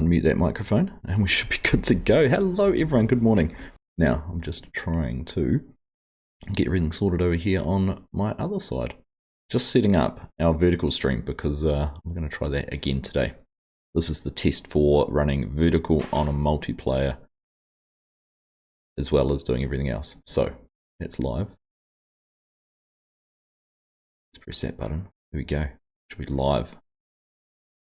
unmute that microphone and we should be good to go. Hello everyone, good morning. Now, I'm just trying to get everything sorted over here on my other side. Just setting up our vertical stream because I'm going to try that again today. This is the test for running vertical on a multiplayer as well as doing everything else. So, that's live. Let's press that button. There we go. Should be live.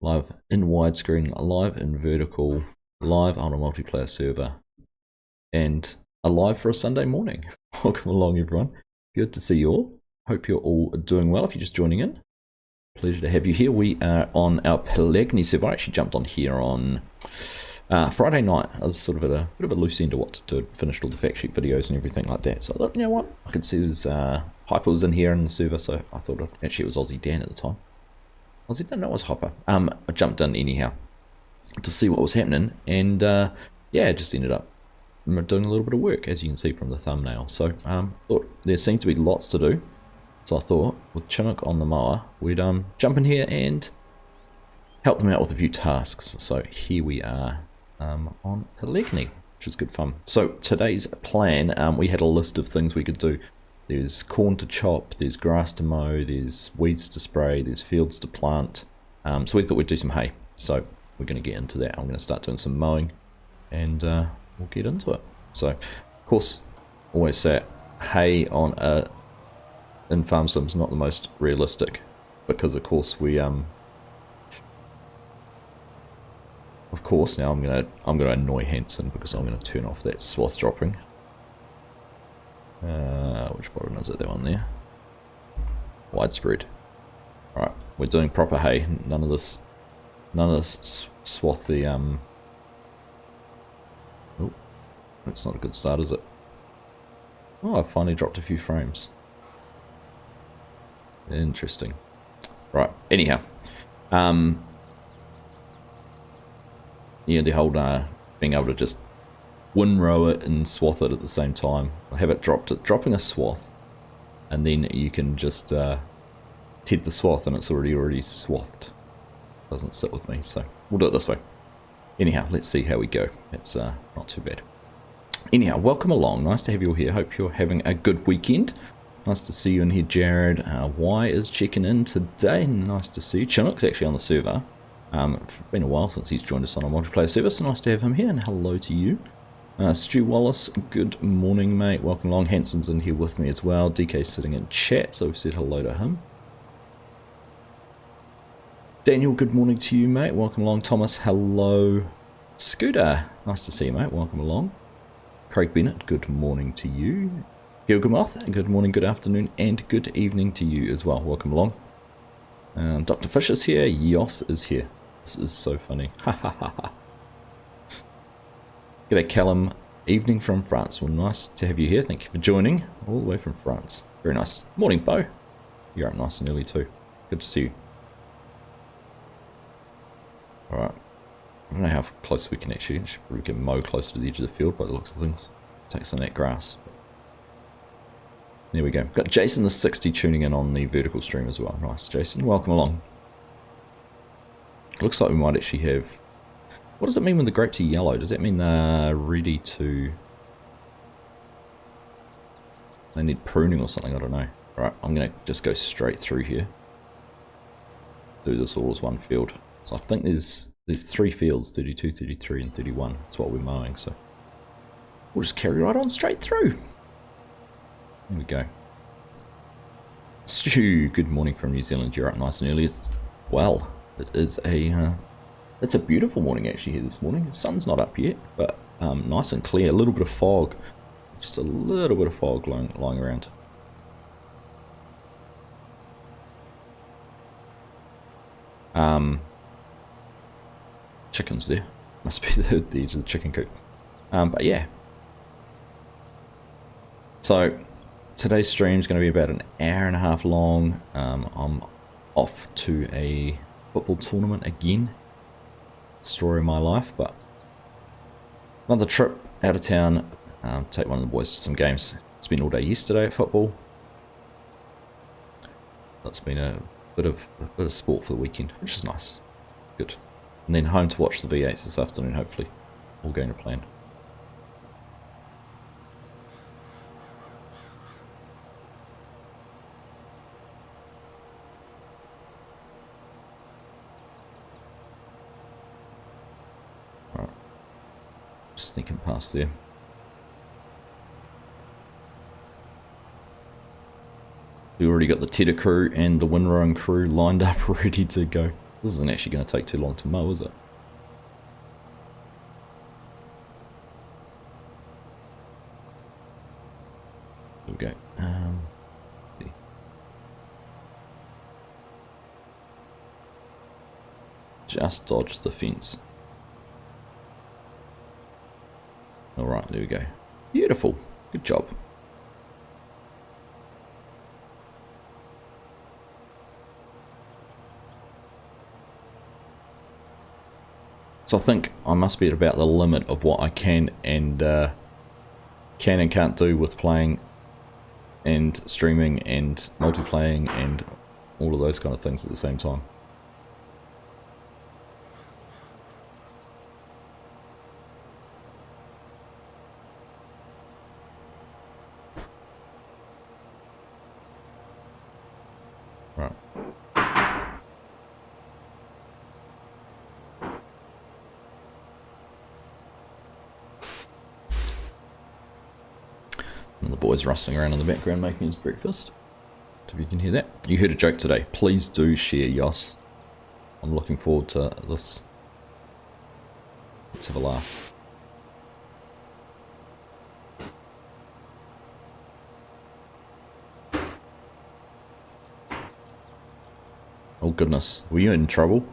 Live in widescreen, live in vertical, live on a multiplayer server, and alive for a Sunday morning. Welcome along everyone. Good to see you all. Hope you're all doing well if you're just joining in. Pleasure to have you here. We are on our Pallegney server. I actually jumped on here on Friday night. I was sort of at a bit of a loose end of what to do. Finished all the fact sheet videos and everything like that. So I thought, you know what? I could see there's Hyper was in here in the server, so I thought actually it was Aussie Dan at the time. No, it was Hopper. I jumped in anyhow to see what was happening, and yeah, it just ended up doing a little bit of work, as you can see from the thumbnail. So thought there seemed to be lots to do, so I thought with Chinook on the mower, we'd jump in here and help them out with a few tasks. So here we are on Pallegney, which is good fun. So today's plan, we had a list of things we could do. There's corn to chop, there's grass to mow, there's weeds to spray, there's fields to plant. So we thought we'd do some hay. So we're going to get into that. I'm going to start doing some mowing and we'll get into it. So, of course, always say hay on in farm sims not the most realistic because, of course, we of course, now I'm gonna annoy Hanson because I'm going to turn off that swath dropping. Which button is it? That one there. Widespread. Alright, we're doing proper hay. None of this swathy, oh, that's not a good start, is it? Oh, I finally dropped a few frames. Interesting. Right, anyhow. Yeah, the whole being able to just windrow it and swath it at the same time. I have it dropping a swath, and then you can just ted the swath and it's already swathed. Doesn't sit with me, so we'll do it this way. Anyhow, let's see how we go. It's not too bad. Anyhow, welcome along. Nice to have you all here. Hope you're having a good weekend. Nice to see you in here, Jared. Y is checking in today. Nice to see you. Chinook's actually on the server. It's been a while since he's joined us on a multiplayer server, so nice to have him here, and hello to you. Stu Wallace, good morning mate, welcome along. Hanson's in here with me as well. DK's sitting in chat, so we've said hello to him. Daniel, good morning to you mate, welcome along. Thomas, hello. Scooter, nice to see you mate, welcome along. Craig Bennett, good morning to you. Gilgamoth, good morning, good afternoon, and good evening to you as well, welcome along. Dr. Fish is here, Yos is here. This is so funny, ha ha ha ha. G'day Callum, evening from France. Well, nice to have you here. Thank you for joining all the way from France. Very nice. Morning, Bo. You're up nice and early too. Good to see you. Alright. I don't know how close we can actually. We can mow closer to the edge of the field by the looks of things. Take some of that grass. There we go. Got Jason the 60 tuning in on the vertical stream as well. Nice, Jason. Welcome along. Looks like we might actually have... What does it mean when the grapes are yellow? Does that mean they're ready to... They need pruning or something? I don't know. Alright, I'm going to just go straight through here. Do this all as one field. So I think there's 3 fields, 32, 33 and 31. That's what we're mowing, so... We'll just carry right on straight through. There we go. Stu, good morning from New Zealand. You're up nice and early as well. It is a... It's a beautiful morning actually here this morning. The sun's not up yet, but nice and clear. A little bit of fog. Just a little bit of fog lying around. Chickens there. Must be the edge of the chicken coop. But yeah. So today's stream is going to be about an hour and a half long. I'm off to a football tournament again. Story of my life, but another trip out of town. Take one of the boys to some games. Spent all day yesterday at football. That's been a bit of sport for the weekend, which is nice. Good. And then home to watch the V8s this afternoon, hopefully. All going to plan. Alright. Sneaking past there. We already got the Tedder crew and the windrowing crew lined up ready to go. This isn't actually going to take too long to mow, is it? There we go. Just dodge the fence. Alright, there we go. Beautiful. Good job. So I think I must be at about the limit of what I can and can't do with playing and streaming and multiplaying and all of those kind of things at the same time. Right. And the boy's rustling around in the background making his breakfast. If you can hear that. You heard a joke today. Please do share, Yos. I'm looking forward to this. Let's have a laugh. Oh goodness, were you in trouble?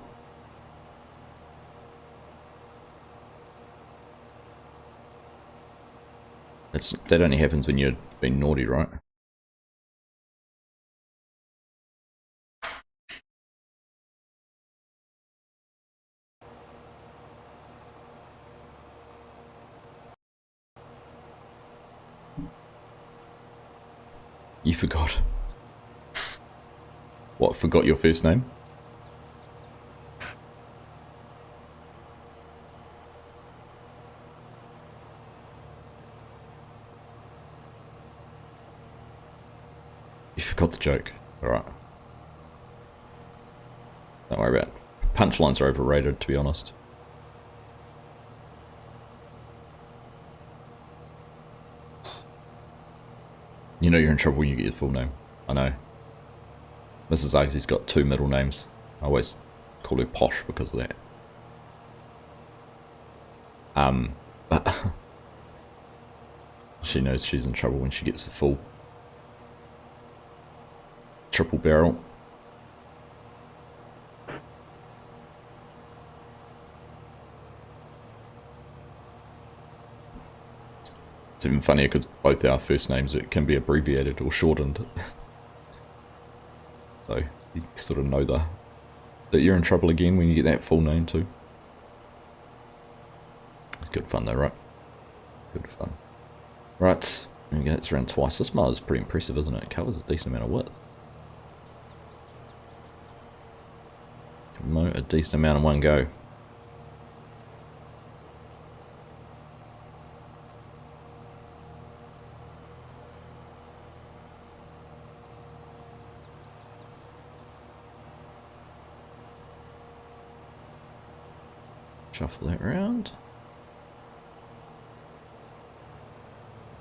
That only happens when you've been naughty, right? You forgot. What, forgot your first name? You forgot the joke. Alright. Don't worry about it. Punchlines are overrated, to be honest. You know you're in trouble when you get your full name. I know. Mrs. Argsy's got 2 middle names. I always call her Posh because of that. But she knows she's in trouble when she gets the full triple barrel. It's even funnier because both our first names can be abbreviated or shortened. So you sort of know that you're in trouble again when you get that full name too. It's good fun though, right? Good fun. Right, there we go, it's around twice. This mower is pretty impressive, isn't it? It covers a decent amount of width. Can mow a decent amount in one go. Shuffle that around.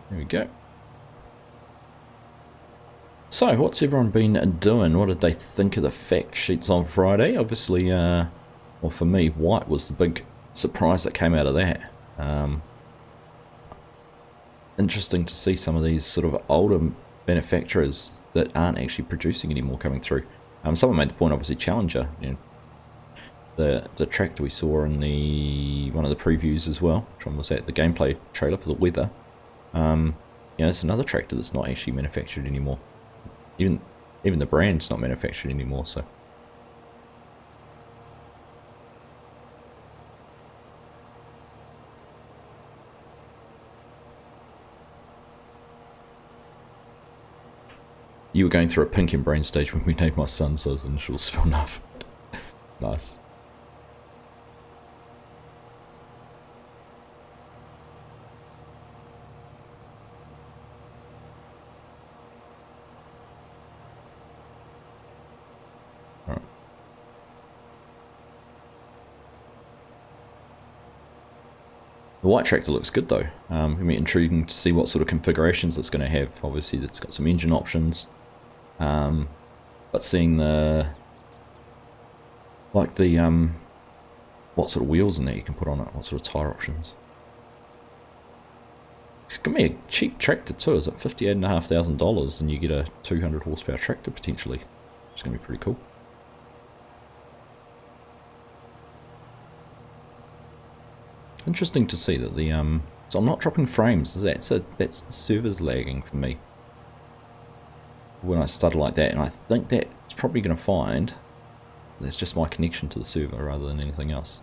There we go. So, what's everyone been doing? What did they think of the fact sheets on Friday? Obviously, well for me, white was the big surprise that came out of that. Interesting to see some of these sort of older manufacturers that aren't actually producing anymore coming through. Someone made the point, obviously, Challenger, you know, the tractor we saw in one of the previews as well. Which one was that? The gameplay trailer for the weather. You know, it's another tractor that's not actually manufactured anymore. Even the brand's not manufactured anymore. So you were going through a pink and brain stage when we named my son, so his initials spelled enough. Nice. The white tractor looks good though. It'll be intriguing to see what sort of configurations it's going to have. Obviously it's got some engine options, but seeing the what sort of wheels in there you can put on it, what sort of tyre options. It's going to be a cheap tractor too. Is it $58,500 and you get a 200 horsepower tractor potentially? It's going to be pretty cool. Interesting to see that the so I'm not dropping frames. That's the server's lagging for me when I stutter like that, and I think that's probably going to find that's just my connection to the server rather than anything else.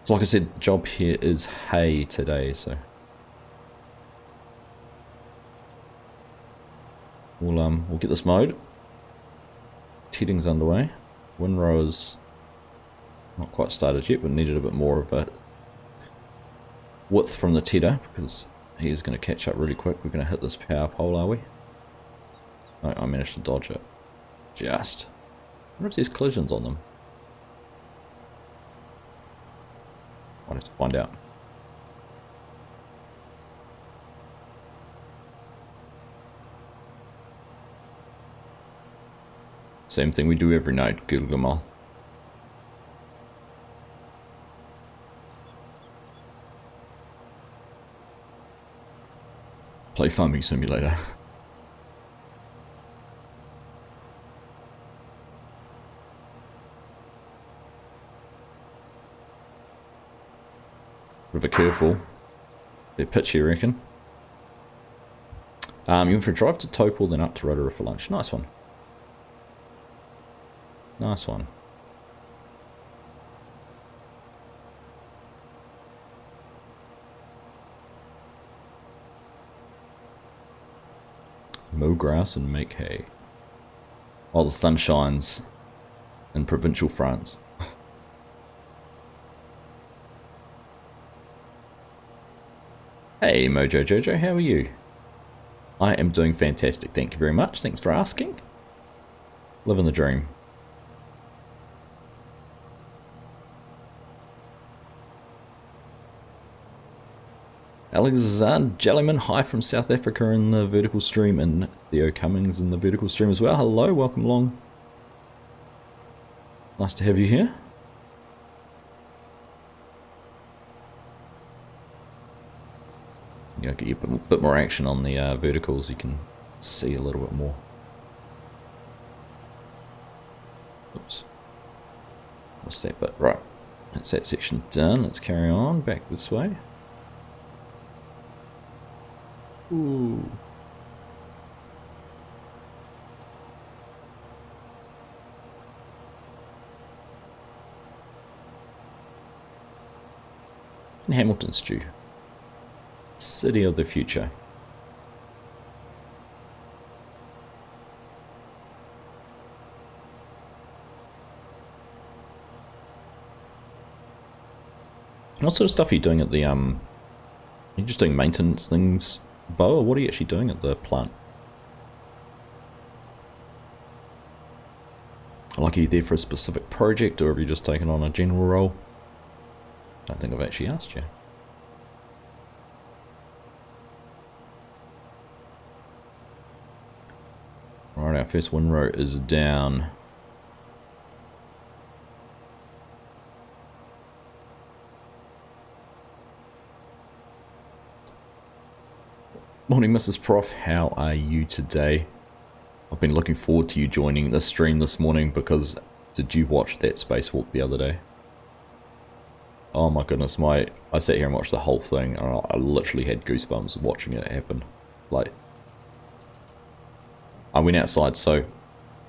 So like I said, the job here is hay today, so we'll get this mowed. Tedding's underway. Windrower's not quite started yet, but needed a bit more of a width from the tedder because he is going to catch up really quick. We're going to hit this power pole, are we? No, I managed to dodge it. Just. I wonder if there's collisions on them. Might have to find out. Same thing we do every night, Gilgamoth. Play Farming Simulator. Bit of a curveball. Bit pitchy, you reckon? You went for a drive to Topol, then up to Rotorua for lunch. Nice one. Nice one. Mow grass and make hay while the sun shines in provincial France. Hey Mojo Jojo, how are you? I am doing fantastic, thank you very much. Thanks for asking. Living the dream. Alexander Jellyman, hi from South Africa in the vertical stream, and Theo Cummings in the vertical stream as well. Hello, welcome along. Nice to have you here. You know, get you a bit more action on the verticals, you can see a little bit more. Oops. What's that bit? Right. That's that section done. Let's carry on back this way. Ooh. In Hamilton Stew. City of the future. What sort of stuff are you doing at the are you just doing maintenance things, Bo, or what are you actually doing at the plant? Like, are you there for a specific project, or have you just taken on a general role? I don't think I've actually asked you. Right, our first windrow is down. Morning, Mrs. Prof. How are you today? I've been looking forward to you joining the stream this morning because did you watch that spacewalk the other day? Oh my goodness, I sat here and watched the whole thing and I literally had goosebumps watching it happen. Like, I went outside, so I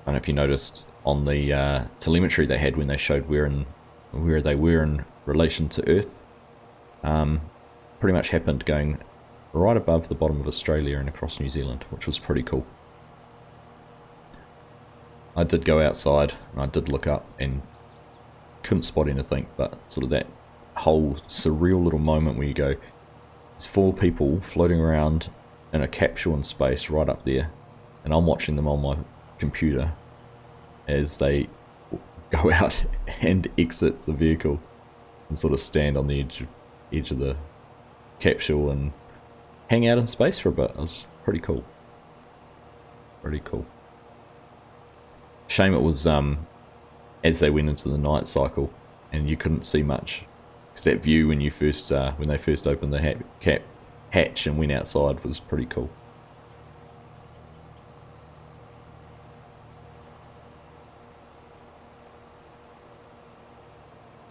don't know if you noticed on the telemetry they had when they showed where they were in relation to Earth. Pretty much happened going right above the bottom of Australia and across New Zealand, which was pretty cool. I did go outside and I did look up and couldn't spot anything, but sort of that whole surreal little moment where you go, there's 4 people floating around in a capsule in space right up there, and I'm watching them on my computer as they go out and exit the vehicle and sort of stand on the edge of the capsule and hang out in space for a bit. It was pretty cool. Pretty cool. Shame it was as they went into the night cycle and you couldn't see much. Because that view when you first when they first opened the hatch and went outside was pretty cool.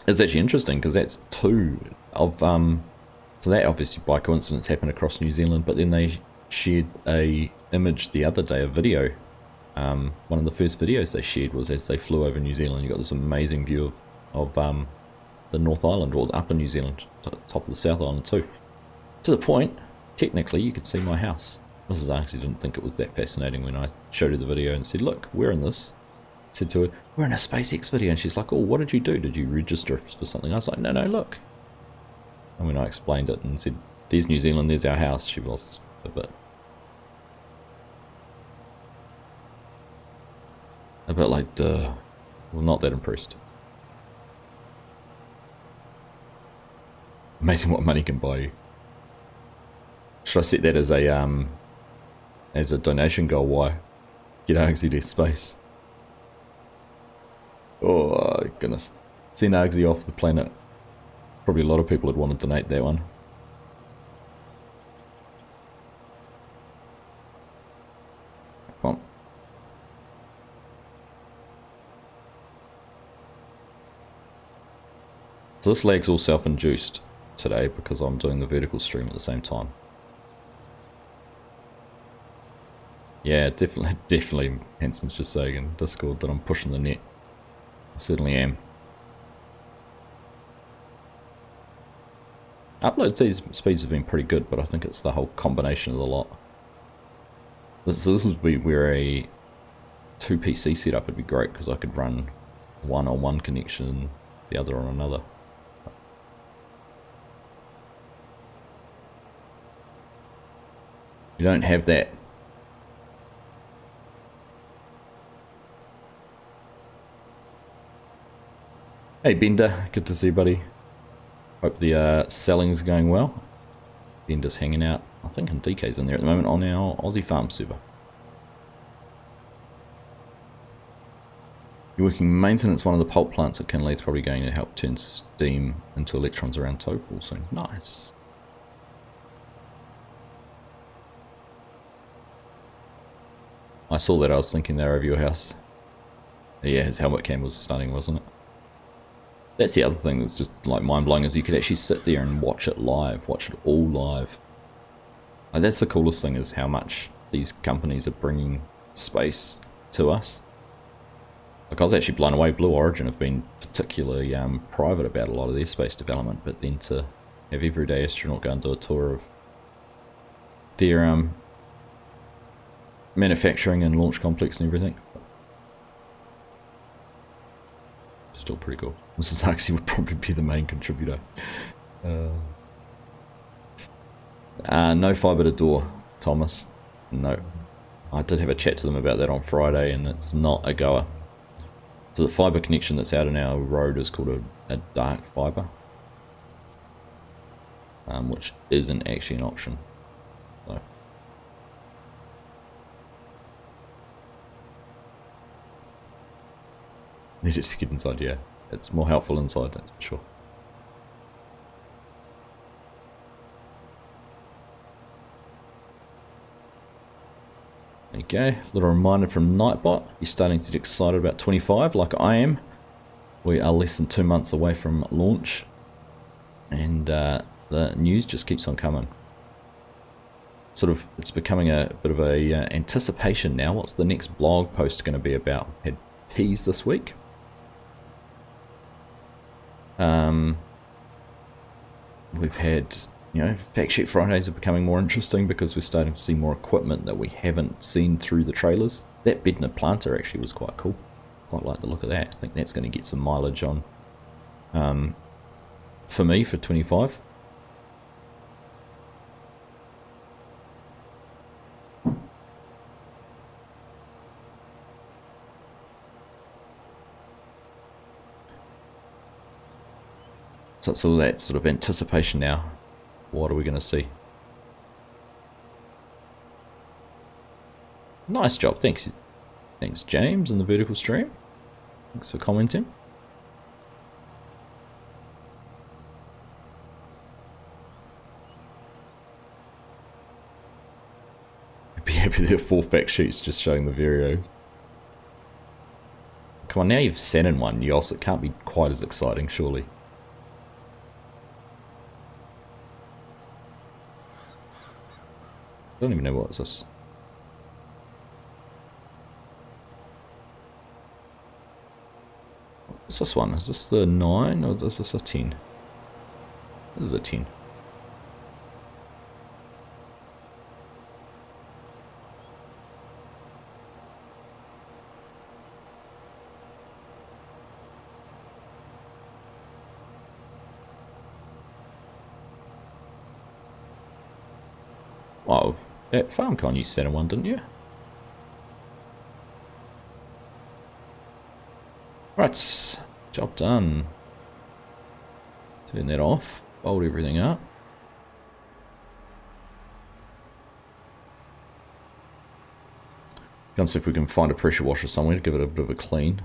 It's actually interesting because that's two of so that obviously by coincidence happened across New Zealand, but then they shared a image the other day, a video. One of the first videos they shared was as they flew over New Zealand. You got this amazing view of the North Island, or the upper New Zealand, top of the South Island too. To the point, technically, you could see my house. Mrs. Argsy didn't think it was that fascinating when I showed her the video and said, "Look, we're in this." I said to her, "We're in a SpaceX video," and she's like, "Oh, what did you do? Did you register for something?" I was like, "No, look." And when I explained it and said, "There's New Zealand, there's our house," she was a bit like, duh. Well, not that impressed. Amazing what money can buy you. Should I set that as a donation goal? Why? Get Argsy to space. Oh goodness. Send Argsy off the planet. Probably a lot of people would want to donate that one. Come on. So this lag's all self-induced today because I'm doing the vertical stream at the same time. Yeah, definitely, Hanson's just saying in Discord that I'm pushing the net. I certainly am. Upload speeds have been pretty good, but I think it's the whole combination of the lot. So this would be where a 2 PC setup would be great, because I could run one on one connection and the other on another. You don't have that. Hey Bender, good to see you, buddy. Hope the selling's going well. Bender's hanging out, I think, in DK's in there at the moment on our Aussie Farm server. You're working maintenance one of the pulp plants at Kinley's, probably going to help turn steam into electrons around Topol soon. Nice. I saw that, I was thinking they're over your house. Yeah, his helmet cam was stunning, wasn't it? That's the other thing that's just like mind-blowing, is you could actually sit there and watch it live, watch it all live. Like, that's the coolest thing, is how much these companies are bringing space to us. Like, I was actually blown away. Blue Origin have been particularly private about a lot of their space development, but then to have Everyday Astronaut go and do a tour of their manufacturing and launch complex and everything. Still pretty cool. Mrs. Argsy would probably be the main contributor. No fibre to door, Thomas. No. I did have a chat to them about that on Friday, and it's not a goer. So the fibre connection that's out in our road is called a dark fibre, which isn't actually an option. So. Need it to get inside, yeah. It's more helpful inside, that's for sure. There you go. Little reminder from Nightbot. You're starting to get excited about 25 like I am. We are less than 2 months away from launch. And the news just keeps on coming. Sort of, it's becoming a bit of a anticipation now. What's the next blog post going to be about? Had peas this week. We've had, you know, Fact Sheet Fridays are becoming more interesting because we're starting to see more equipment that we haven't seen through the trailers. That Bedner planter actually was quite cool. Quite like the look of that. I think that's going to get some mileage on for me for 25. So it's all that sort of anticipation now. What are we going to see? Nice job, thanks James in the vertical stream. Thanks for commenting. I'd be happy to have 4 fact sheets just showing the varios. Come on, now you've sat in one, Yos, it can't be quite as exciting, surely. I don't even know what is this. What's this one? Is this the 9 or is this a 10? This is a 10. Wow, at FarmCon you sat in one, didn't you? Right, job done. Turn that off, bolt everything up. Go and see if we can find a pressure washer somewhere to give it a bit of a clean.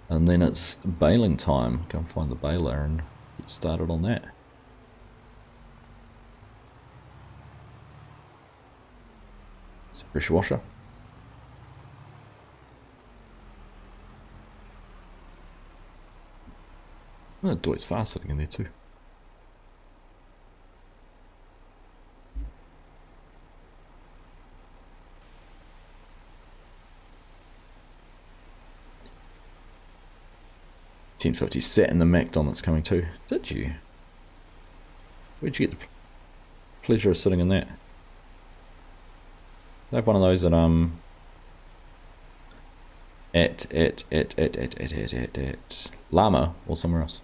And then it's baling time. Go and find the baler and get started on that. It's a pressure washer. Oh, Deut's fast sitting in there too. $10.50 sat in the McDonald's coming too. Did you? Where'd you get the pleasure of sitting in that? They have one of those at Llama or somewhere else.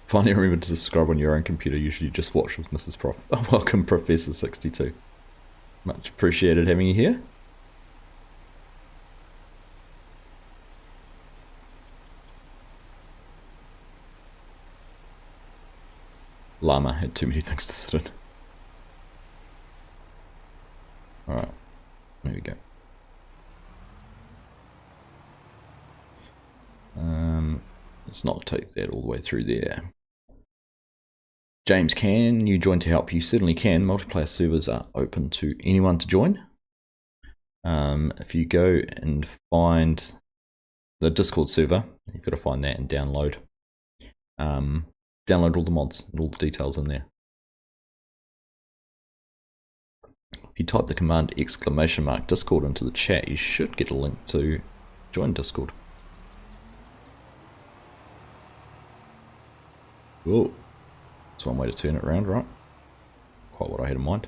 Finally remember to subscribe on your own computer. Usually you just watch with Mrs. Prof. Oh, welcome Professor 62. Much appreciated having you here. Llama had too many things to sit in. Alright, there we go. Let's not take that all the way through there. James, can you join to help? You certainly can. Multiplayer servers are open to anyone to join. If you go and find the Discord server, you've got to find that and download. Download all the mods and all the details in there. If you type the command !Discord into the chat, you should get a link to join Discord. Whoa. That's one way to turn it around, right? Quite what I had in mind.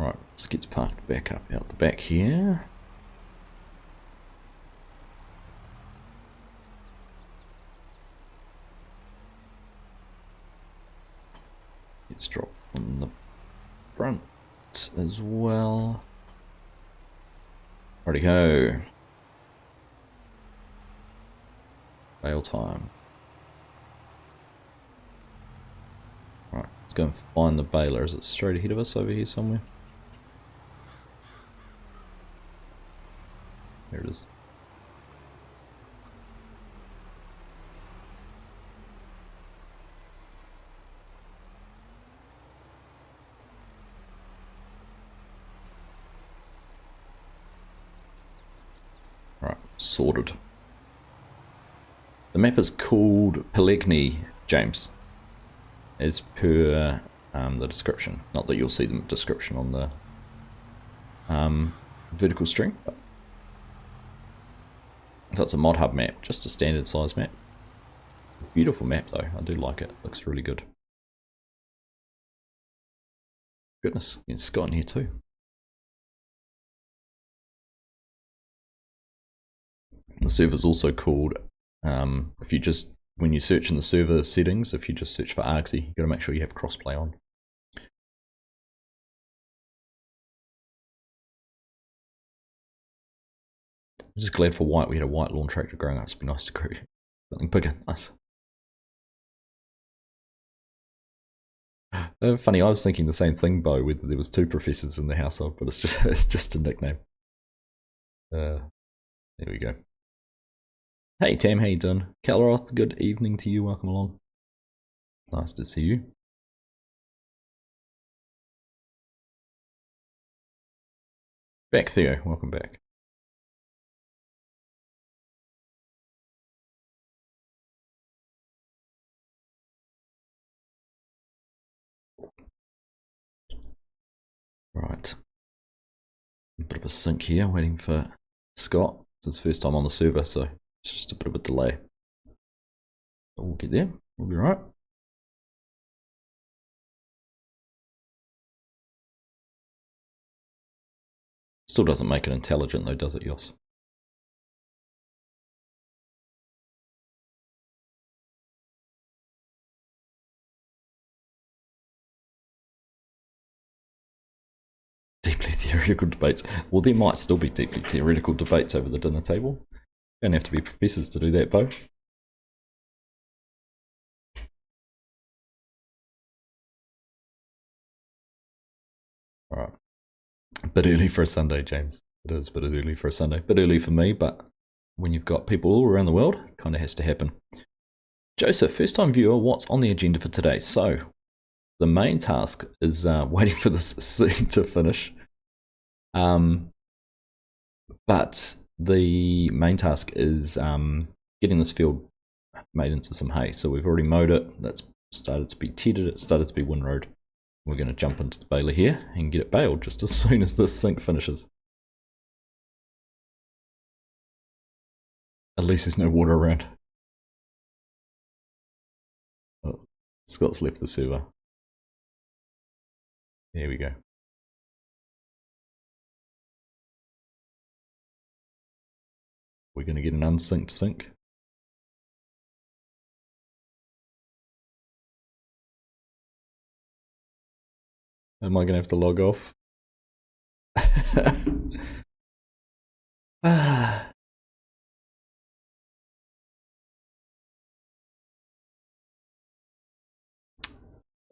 Alright, this gets parked back up out the back here. Let's drop on the front as well. Alrighty go. Bale time. Right, let's go and find the baler. Is it straight ahead of us over here somewhere? There it is. Right, sorted. The map is called Pallegney, James, as per the description. Not that you'll see the description on the vertical string. But so it's a mod hub map, just a standard size map. Beautiful map though, I do like it. Looks really good. Goodness, it's Scott in here too. The server's also called, if you just, when you search in the server settings, if you just search for Argsy, you've got to make sure you have crossplay on. I'm just glad for white we had a white lawn tractor growing up. It'd be nice to grow something bigger. Nice. Funny, I was thinking the same thing, Bo, whether there was 2 professors in the household, but it's just a nickname. There we go. Hey Tam, how you doing? Kelroth, good evening to you, welcome along. Nice to see you. Back Theo, welcome back. Right. A bit of a sync here, waiting for Scott. It's his first time on the server, so it's just a bit of a delay. But we'll get there, we'll be right. Still doesn't make it intelligent though, does it, Yos? Deeply theoretical debates. Well, there might still be deeply theoretical debates over the dinner table. You don't have to be professors to do that, Bo. Alright. A bit early for a Sunday, James. It is a bit early for a Sunday. A bit early for me, but when you've got people all around the world, it kind of has to happen. Joseph, first time viewer, what's on the agenda for today? So, the main task is waiting for this scene to finish. But the main task is getting this field made into some hay. So we've already mowed it. That's started to be tedded. It's started to be windrowed. We're going to jump into the baler here and get it baled just as soon as this sink finishes. At least there's no water around. Oh, Scott's left the server. There we go. We're going to get an unsynced sink. Am I going to have to log off?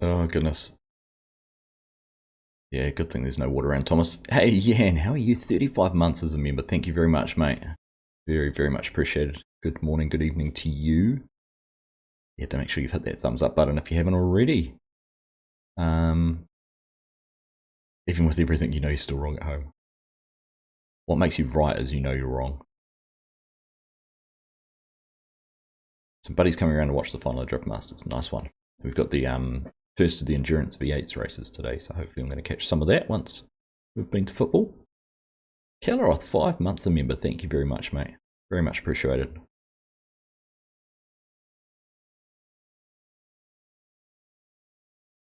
Oh, goodness. Yeah, good thing there's no water around, Thomas. Hey, Yan, how are you? 35 months as a member. Thank you very much, mate. Very, very much appreciated. Good morning, good evening to you. Yeah, to make sure you've hit that thumbs up button if you haven't already. Even with everything, you know you're still wrong at home. What makes you right is you know you're wrong. Some buddies coming around to watch the final of Drift Masters. Nice one. We've got the first of the Endurance V8s races today, so hopefully I'm going to catch some of that once we've been to football. Kelleroth, 5 months a member. Thank you very much, mate. Very much appreciated.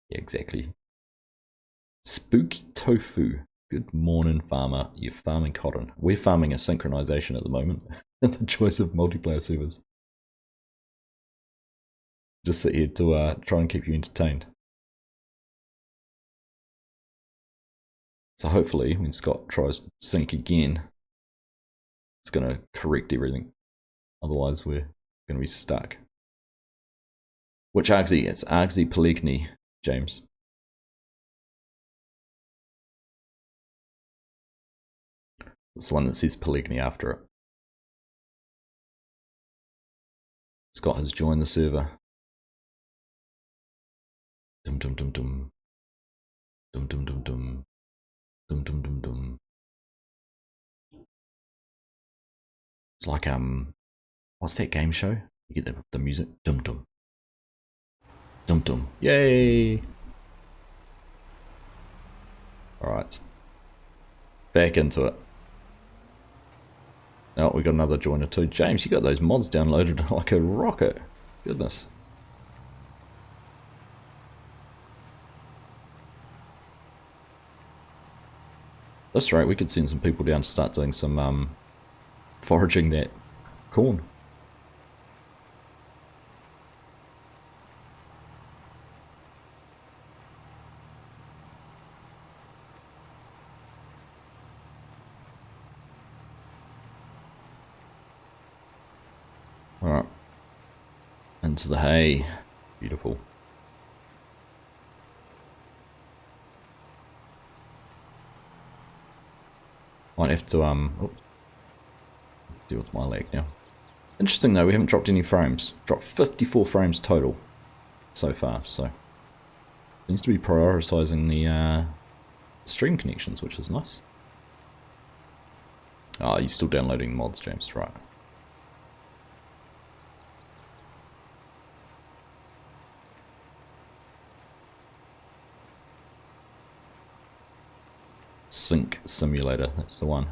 Yeah, exactly. Spooky Tofu. Good morning, farmer. You're farming cotton. We're farming a synchronization at the moment. The choice of multiplayer servers. Just sit here to try and keep you entertained. So hopefully, when Scott tries to sync again, it's going to correct everything. Otherwise, we're going to be stuck. Which Argsy? It's Argsy Pallegney, James. It's the one that says Pallegney after it. Scott has joined the server. Dum dum dum dum. Dum dum dum dum. Dum dum dum dum. It's like what's that game show? You get the music. Dum dum. Dum dum. Yay! Alright. Back into it. Oh, we got another joiner too. James, you got those mods downloaded like a rocket. Goodness. That's right, we could send some people down to start doing some foraging that corn. Alright. Into the hay. Beautiful. Might have to, oops, deal with my leg now. Interesting though, we haven't dropped any frames. Dropped 54 frames total so far, so. Seems to be prioritizing the stream connections, which is nice. Oh, you're still downloading mods, James, right. Sync simulator, that's the one.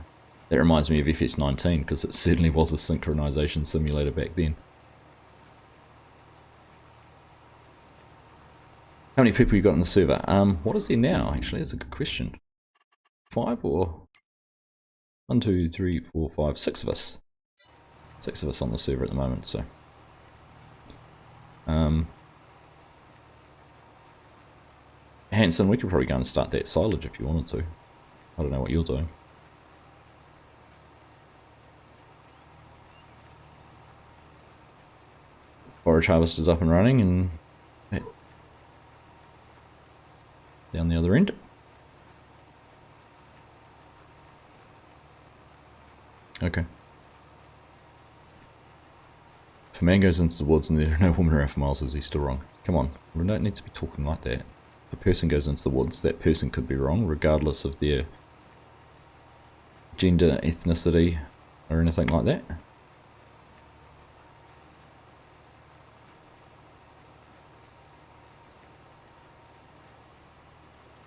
That reminds me of FS19 because it certainly was a synchronization simulator back then. How many people you got on the server? What is there now? Actually, that's a good question. 5 or 1, 2, 3, 4, 5, 6 of us. 6 of us on the server at the moment. So, Hanson, we could probably go and start that silage if you wanted to. I don't know what you're doing. Forage harvest is up and running and down the other end. Okay. If a man goes into the woods and there are no women around for miles, is he still wrong? Come on, we don't need to be talking like that. If a person goes into the woods, that person could be wrong, regardless of their gender, ethnicity, or anything like that.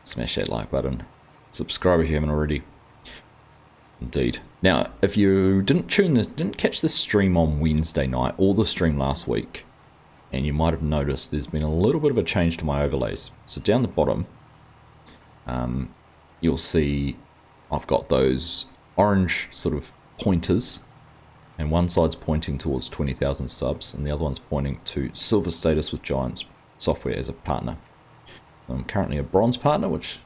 Smash that like button. Subscribe if you haven't already. Indeed. Now, if you didn't catch the stream on Wednesday night or the stream last week, and you might have noticed there's been a little bit of a change to my overlays. So down the bottom, you'll see I've got those orange sort of pointers, and one side's pointing towards 20,000 subs, and the other one's pointing to silver status with Giants Software as a partner. I'm currently a bronze partner, which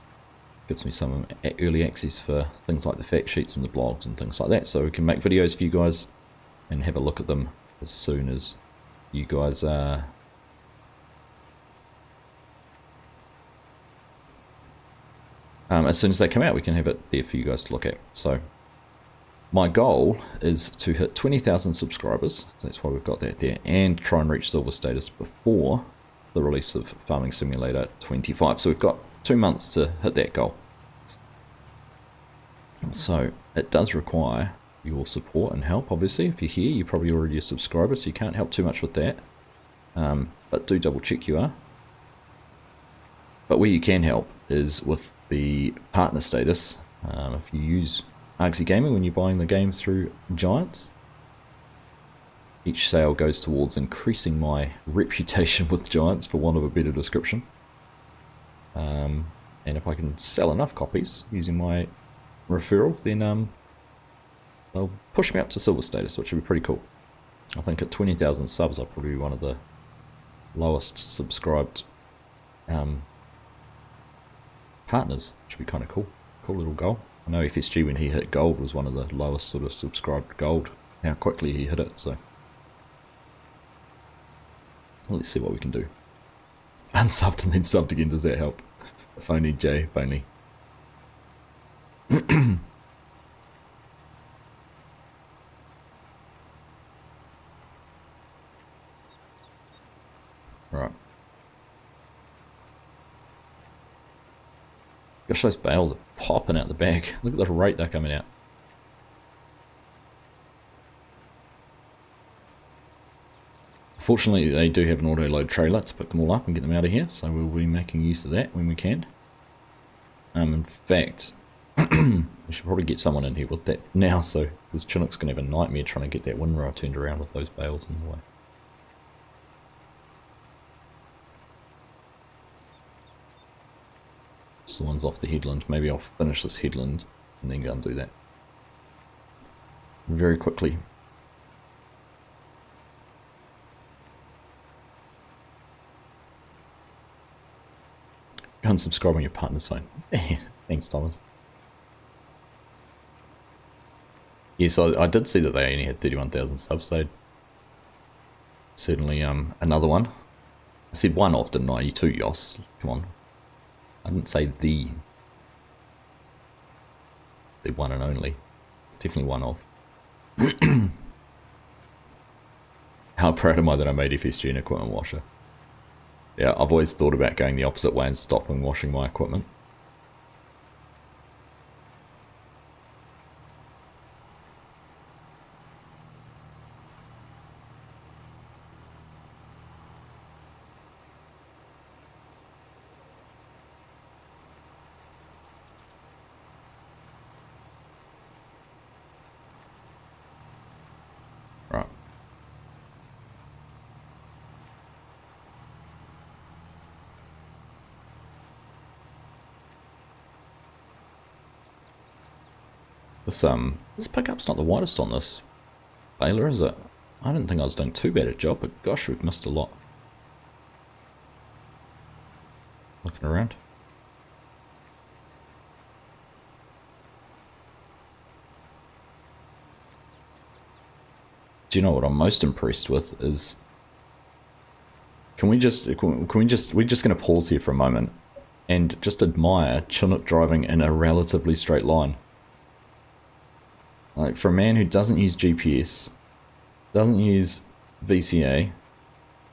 gives me some early access for things like the fact sheets and the blogs and things like that, so we can make videos for you guys and have a look at them as soon as you guys as soon as they come out, we can have it there for you guys to look at. So my goal is to hit 20,000 subscribers, so that's why we've got that there, and try and reach silver status before the release of Farming Simulator 25. So we've got 2 months to hit that goal. So it does require your support and help. Obviously, if you're here, you're probably already a subscriber, so you can't help too much with that. But do double check you are. But where you can help is with the partner status. If you use Argsy Gaming when you're buying the game through Giants, each sale goes towards increasing my reputation with Giants, for want of a better description. And if I can sell enough copies using my referral, then they'll push me up to silver status, which would be pretty cool. I think at 20,000 subs, I'll probably be one of the lowest subscribed partners, which would be kind of cool. Cool little goal. I know FSG, when he hit gold, was one of the lowest sort of subscribed gold. How quickly he hit it, so let's see what we can do. Unsubbed and then subbed again, does that help? If only, Jay, if only. Right. Gosh, those bales are popping out the bag. Look at the rate they're coming out. Fortunately, they do have an auto-load trailer to pick them all up and get them out of here, so we'll be making use of that when we can. In fact, we should probably get someone in here with that now, so this Chinook's going to have a nightmare trying to get that windrow turned around with those bales in the way. Just the ones off the headland. Maybe I'll finish this headland and then go and do that very quickly. Go and subscribe on your partner's phone. Thanks, Thomas. Yes, I did see that they only had 31,000 subs. They'd Certainly another one. I said one off, didn't I? You two, Yoss. Come on. I didn't say the one and only. Definitely one off. How proud am I that I made FSG an equipment washer? Yeah, I've always thought about going the opposite way and stopping washing my equipment. Right. This pickup's not the widest on this baler, is it? I didn't think I was doing too bad a job, but gosh, we've missed a lot. Looking around. Do you know what I'm most impressed with is... we're just going to pause here for a moment and just admire Chinook driving in a relatively straight line. Like, for a man who doesn't use GPS, doesn't use VCA,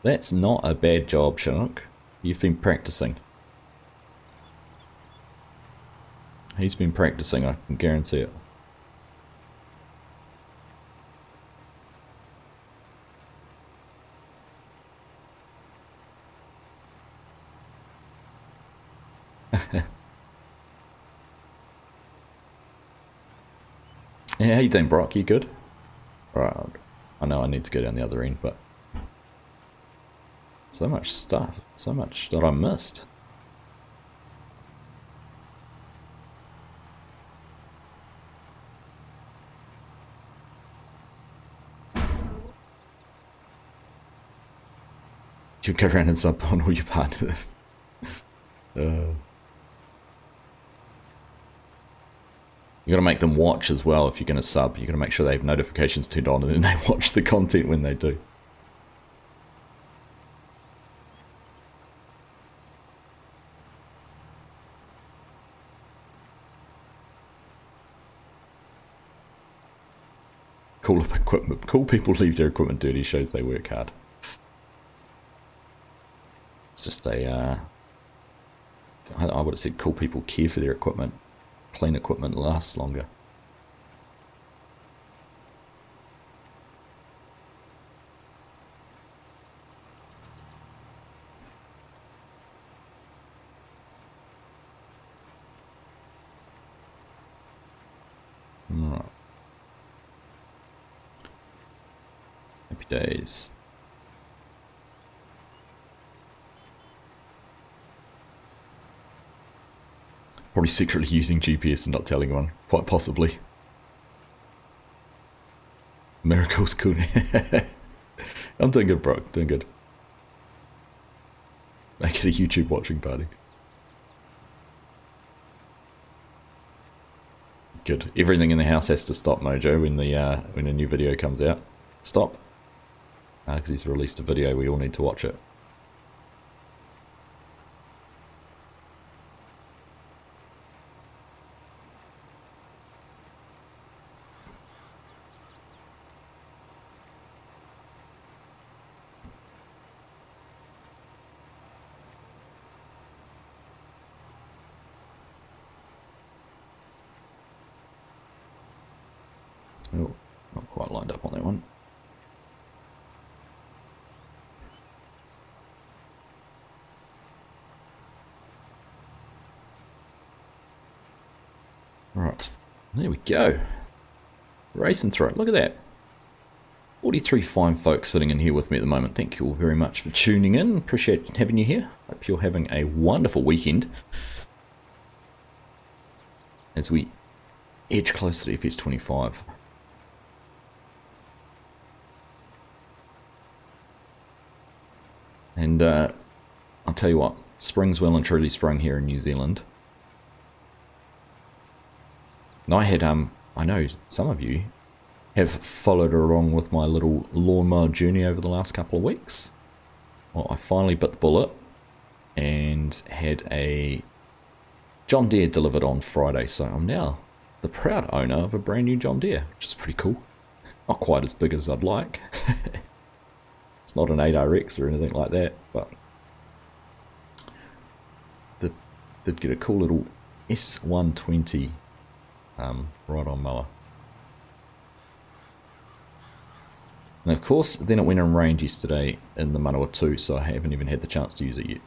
that's not a bad job, Chinook. You've been practicing. He's been practicing, I can guarantee it. Yeah, how you doing, Brock? You good? Right, I know I need to go down the other end, but... so much stuff, so much that I missed. You go around and sub on all your partners. You gotta make them watch as well if you're gonna sub. You gotta make sure they have notifications turned on and then they watch the content when they do. Cool up equipment. Cool people leave their equipment dirty shows they work hard. It's just a, I would have said cool people care for their equipment. Clean equipment lasts longer. Right. Happy days. Probably secretly using GPS and not telling one. Quite possibly. Miracle's cool. I'm doing good, bro. Doing good. Make it a YouTube watching party. Good. Everything in the house has to stop, Mojo, when a new video comes out. Stop. Because he's released a video, we all need to watch it. Oh, not quite lined up on that one. Right, there we go. Racing through it, look at that. 43 fine folks sitting in here with me at the moment. Thank you all very much for tuning in. Appreciate having you here. Hope you're having a wonderful weekend. As we edge closer to FS25. And I'll tell you what, spring's well and truly sprung here in New Zealand. And I had, I know some of you have followed along with my little lawnmower journey over the last couple of weeks, well, I finally bit the bullet and had a John Deere delivered on Friday, so I'm now the proud owner of a brand new John Deere, which is pretty cool. Not quite as big as I'd like. It's not an 8RX or anything like that, but did get a cool little S120 ride-on mower. And of course, then it went and rained yesterday in the Manawa too, so I haven't even had the chance to use it yet.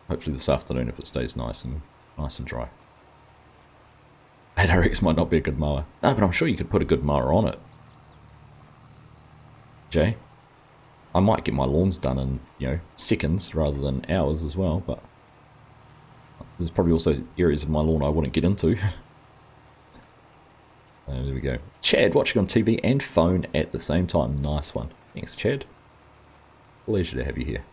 Hopefully this afternoon if it stays nice and dry. 8RX might not be a good mower. No, but I'm sure you could put a good mower on it. Jay? I might get my lawns done in, you know, seconds rather than hours as well, but there's probably also areas of my lawn I wouldn't get into. There we go. Chad, watching on TV and phone at the same time. Nice one. Thanks, Chad. Pleasure to have you here.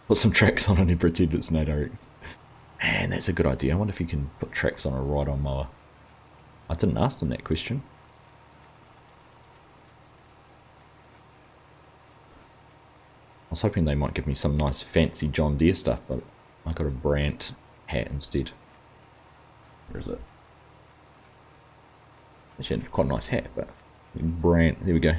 Put some tracks on it and pretend it's an 8RX. Man, that's a good idea. I wonder if you can put tracks on a ride-on mower. I didn't ask them that question. I was hoping they might give me some nice fancy John Deere stuff, but I got a Brandt hat instead. Where is it? Actually, quite a nice hat, but Brandt. There we go.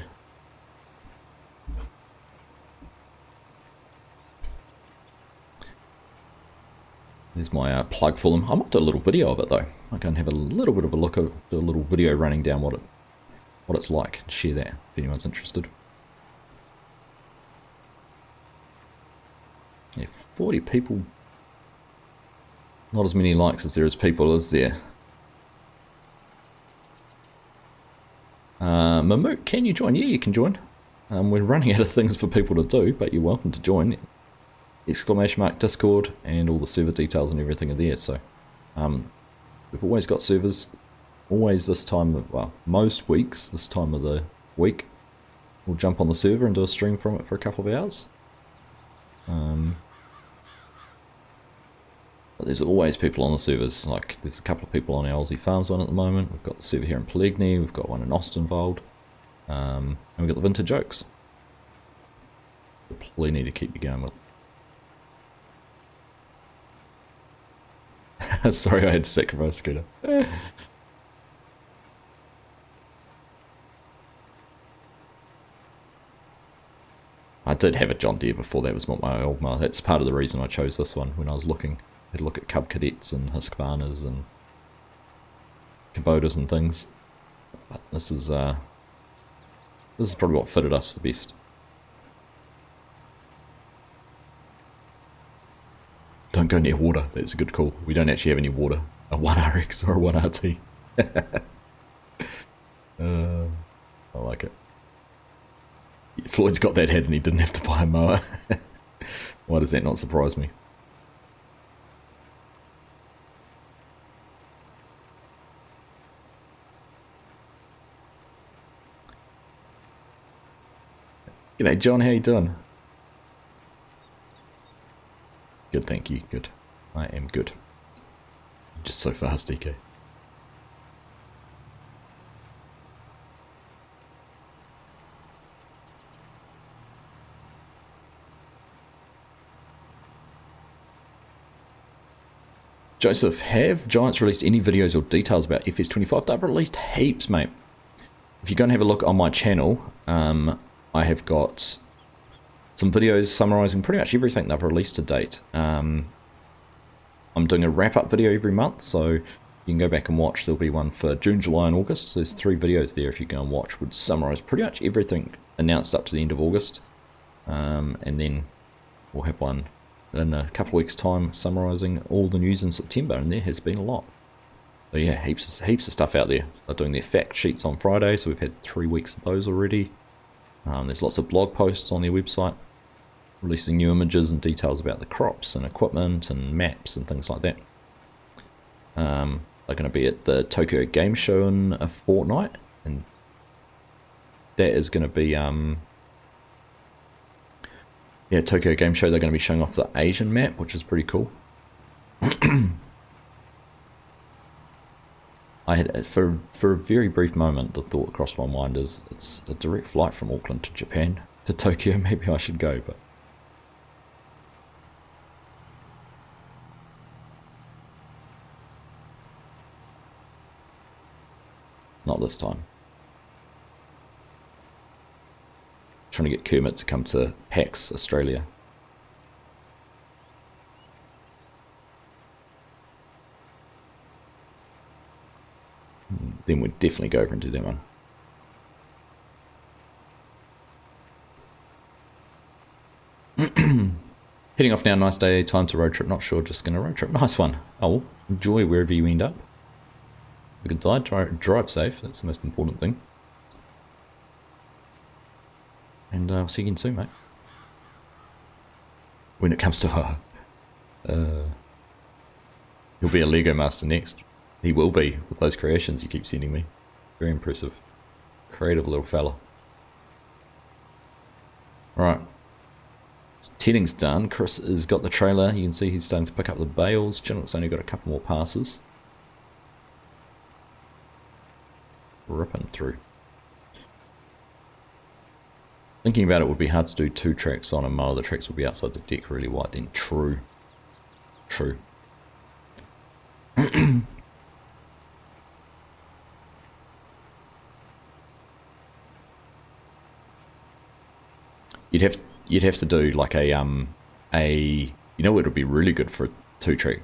There's my plug for them. I might do a little video of it though. I can have a little bit of a look at, do a little video running down what it's like. Share that if anyone's interested. Yeah, 40 people. Not as many likes as there is people, is there? Mamook, can you join? Yeah, you can join. We're running out of things for people to do, but you're welcome to join. Exclamation mark Discord, and all the server details and everything are there. So we've always got servers, always this time of, well, most weeks this time of the week we'll jump on the server and do a stream from it for a couple of hours. But there's always people on the servers. Like there's a couple of people on our Aussie Farms one at the moment. We've got the server here in Pallegney, we've got one in Austinvold, and we've got the Vintage Oaks. Plenty to keep you going with. Sorry, I had to sacrifice Scooter. I did have a John Deere before, that was not my old mower. That's part of the reason I chose this one when I was looking. I had a look at Cub Cadets and Husqvarnas and Kubotas and things. But this is probably what fitted us the best. Don't go near water, that's a good call. We don't actually have any water. A 1RX or a 1RT. I like it. Floyd's got that head and he didn't have to buy a mower. Why does that not surprise me? G'day John, how you doing? Good, thank you, good. I am good. Just so fast, DK. Joseph, have Giants released any videos or details about FS25? They've released heaps, mate. If you're going to have a look on my channel, I have got some videos summarising pretty much everything they've released to date. I'm doing a wrap-up video every month, so you can go back and watch. There'll be one for June, July and August. So there's 3 videos there if you go and watch, would summarise pretty much everything announced up to the end of August. And then we'll have one in a couple of weeks' time summarising all the news in September, and there has been a lot. So yeah, heaps of stuff out there. They're doing their fact sheets on Friday, so we've had 3 weeks of those already. There's lots of blog posts on their website, releasing new images and details about the crops and equipment and maps and things like that. They're going to be at the Tokyo Game Show in a fortnight, and that is going to be yeah, Tokyo Game Show. They're going to be showing off the Asian map, which is pretty cool. I had, for a very brief moment, the thought crossed my mind is it's a direct flight from Auckland to Japan, to Tokyo, maybe I should go, but... not this time. Trying to get Kermit to come to PAX Australia. Then we'd definitely go over and do that one. Heading off now, nice day, time to road trip, not sure, just gonna road trip, nice one. Oh, enjoy wherever you end up. Have a good time, drive safe, that's the most important thing. And I'll see you again soon, mate. When it comes to he'll be a Lego master next. He will be, with those creations you keep sending me. Very impressive. Creative little fella. Right. Tedding's done. Chris has got the trailer. You can see he's starting to pick up the bales. Chinook's only got a couple more passes. Ripping through. Thinking about it would be hard to do 2 tracks on a mower. The tracks would be outside the deck really wide then. True. True. You'd have to do like a you know what would be really good for a 2-track?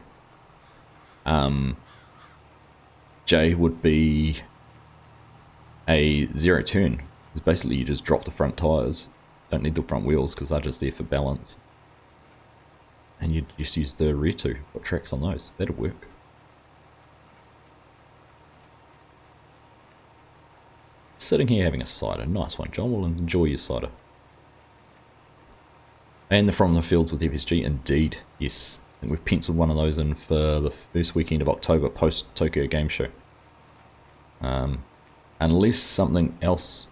J would be a 0 turn. Basically you just drop the front tyres, don't need the front wheels because they're just there for balance. And you just use the rear 2, put tracks on those, that'll work. Sitting here having a cider, nice one John, we'll enjoy your cider. And the From the Fields with FSG, indeed, yes. I think we've penciled one of those in for the first weekend of October, post Tokyo Game Show. Unless something else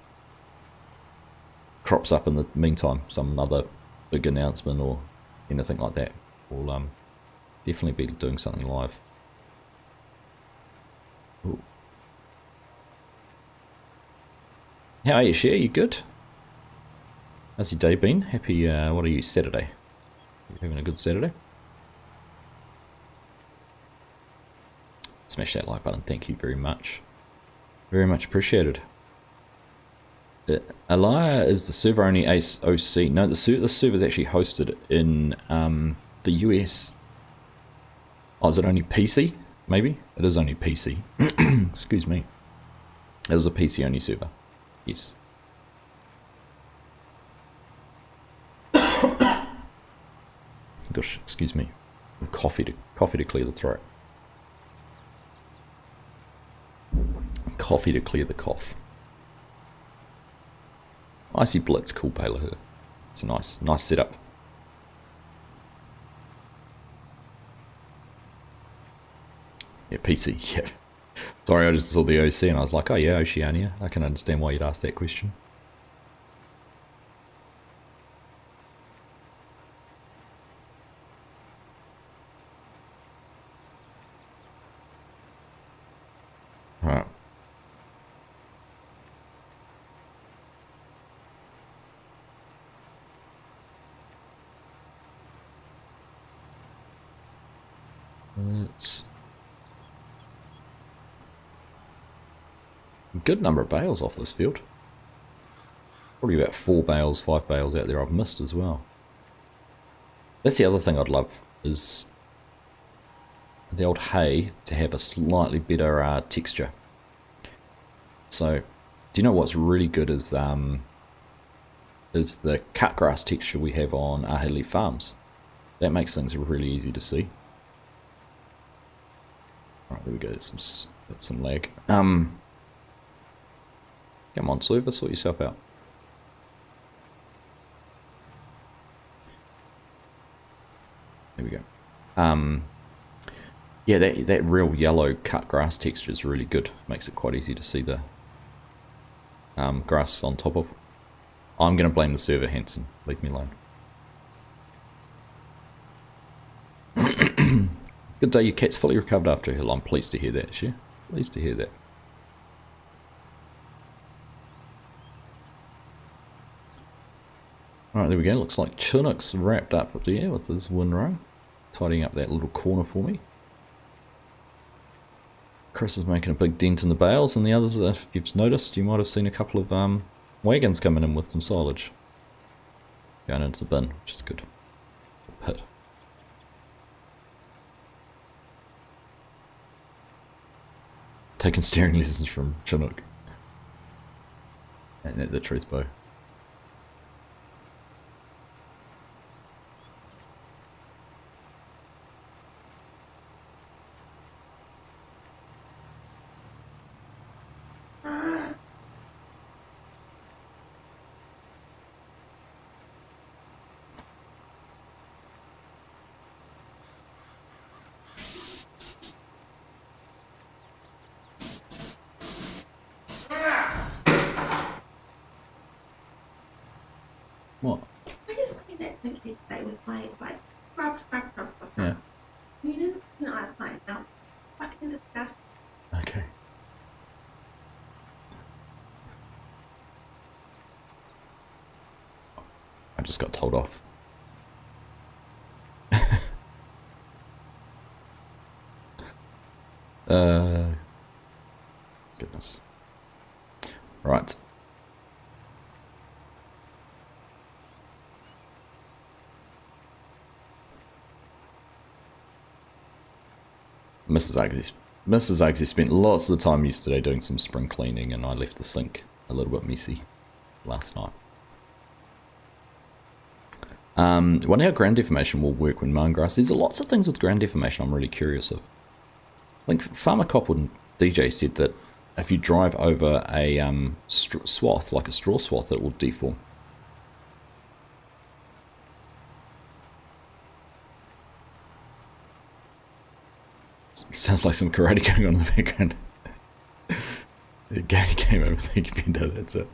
crops up in the meantime, some other big announcement or anything like that, we'll definitely be doing something live. Ooh. How are you, Cher? You good? How's your day been? Happy, what are you, Saturday? You having a good Saturday? Smash that like button, thank you very much. Very much appreciated. Elia, is the server only Ace OC? No, the server is actually hosted in the US. Oh, is it only PC? Maybe? It is only PC. Excuse me. It is a PC only server. Yes. Gosh, excuse me. Coffee to clear the throat. Coffee to clear the cough. Icy Blitz, cool Pallegney. It's a nice setup. Yeah, PC, yeah. Sorry, I just saw the OC and I was like, oh yeah, Oceania. I can understand why you'd ask that question. Right. It's a good number of bales off this field. Probably about 4 bales, 5 bales out there I've missed as well. That's the other thing I'd love, is the old hay to have a slightly better texture. So, do you know what's really good is the cut grass texture we have on Ahili Farms. That makes things really easy to see. Alright, there we go, that's some lag. Come on, server, sort yourself out. There we go. Yeah, that real yellow cut grass texture is really good. Makes it quite easy to see the grass on top of. I'm going to blame the server, Hanson. Leave me alone. Good day, your cat's fully recovered after a hill. I'm pleased to hear that, Share. Pleased to hear that. Alright, there we go. Looks like Chinook's wrapped up there with his windrow, tidying up that little corner for me. Chris is making a big dent in the bales, and the others, if you've noticed, you might have seen a couple of wagons coming in with some silage. Going into the bin, which is good. Pit. Taking steering lessons from Chinook. Ain't that the truth, Bo? What? I just cleaned that sink yesterday with my scrub stuff. Yeah. You didn't clean it last night. Now, fucking disgusting. Okay. I just got told off. Goodness. Right. Mrs. Argsy spent lots of the time yesterday doing some spring cleaning, and I left the sink a little bit messy last night. Wonder how ground deformation will work when mowing grass. There's lots of things with ground deformation I'm really curious of. I think Farmer Copwood and DJ said that if you drive over a swath, like a straw swath, it will deform. Sounds like some karate going on in the background. The game over there, Bender, that's it.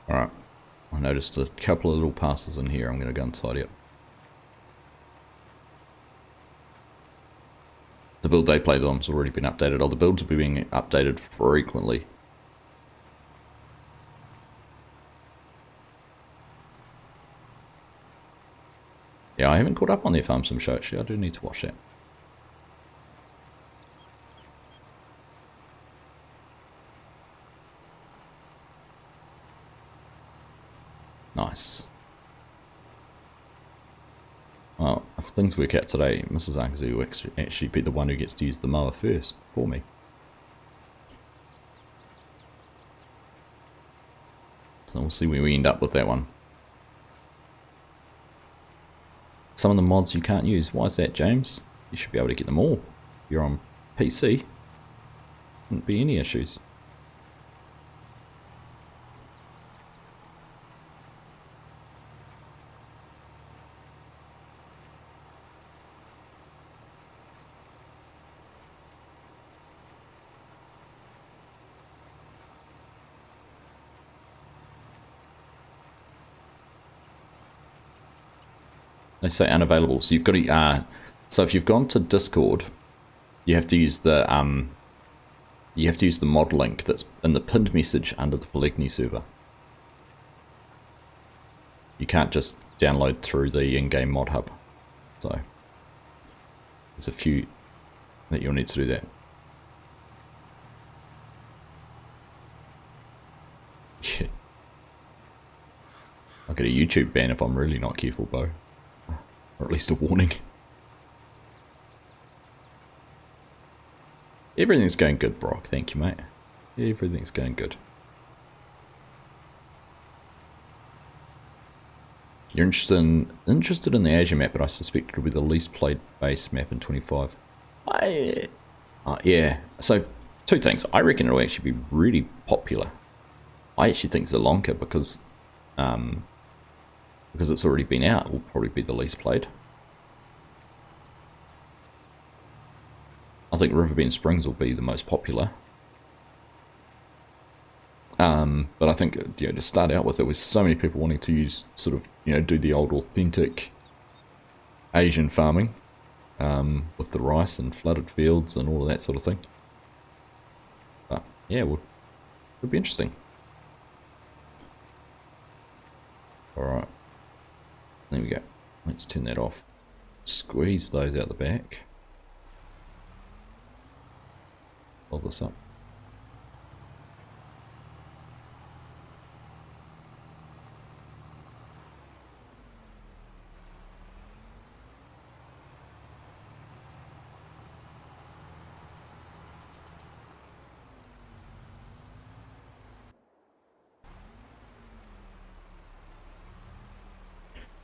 Alright. I noticed a couple of little passes in here. I'm going to go and tidy up. The build they played on has already been updated. Oh, the builds will be being updated frequently. Yeah, I haven't caught up on their Farm Sim show actually. I do need to watch that. Nice. Well, if things work out today, Mrs. Argsy will actually be the one who gets to use the mower first for me. So we'll see where we end up with that one. Some of the mods you can't use. Why is that, James? You should be able to get them all. If you're on PC. Wouldn't be any issues. They say unavailable, so you've got to. So if you've gone to Discord, you have to use the mod link that's in the pinned message under the Pallegney server. You can't just download through the in-game mod hub. So there's a few that you'll need to do that. Yeah. I'll get a YouTube ban if I'm really not careful, Bo. Or at least a warning. Everything's going good, Brock. Thank you, mate. Everything's going good. You're interested in the Asia map, but I suspect it'll be the least played base map in 25. Yeah. So, two things. I reckon it'll actually be really popular. I actually think Zelonka because because it's already been out, will probably be the least played. I think Riverbend Springs will be the most popular. But I think, you know, to start out with, there was so many people wanting to use, sort of, you know, do the old authentic Asian farming, with the rice and flooded fields and all of that sort of thing. But yeah, it would be interesting. Alright, there we go. Let's turn that off. Squeeze those out the back. Hold this up.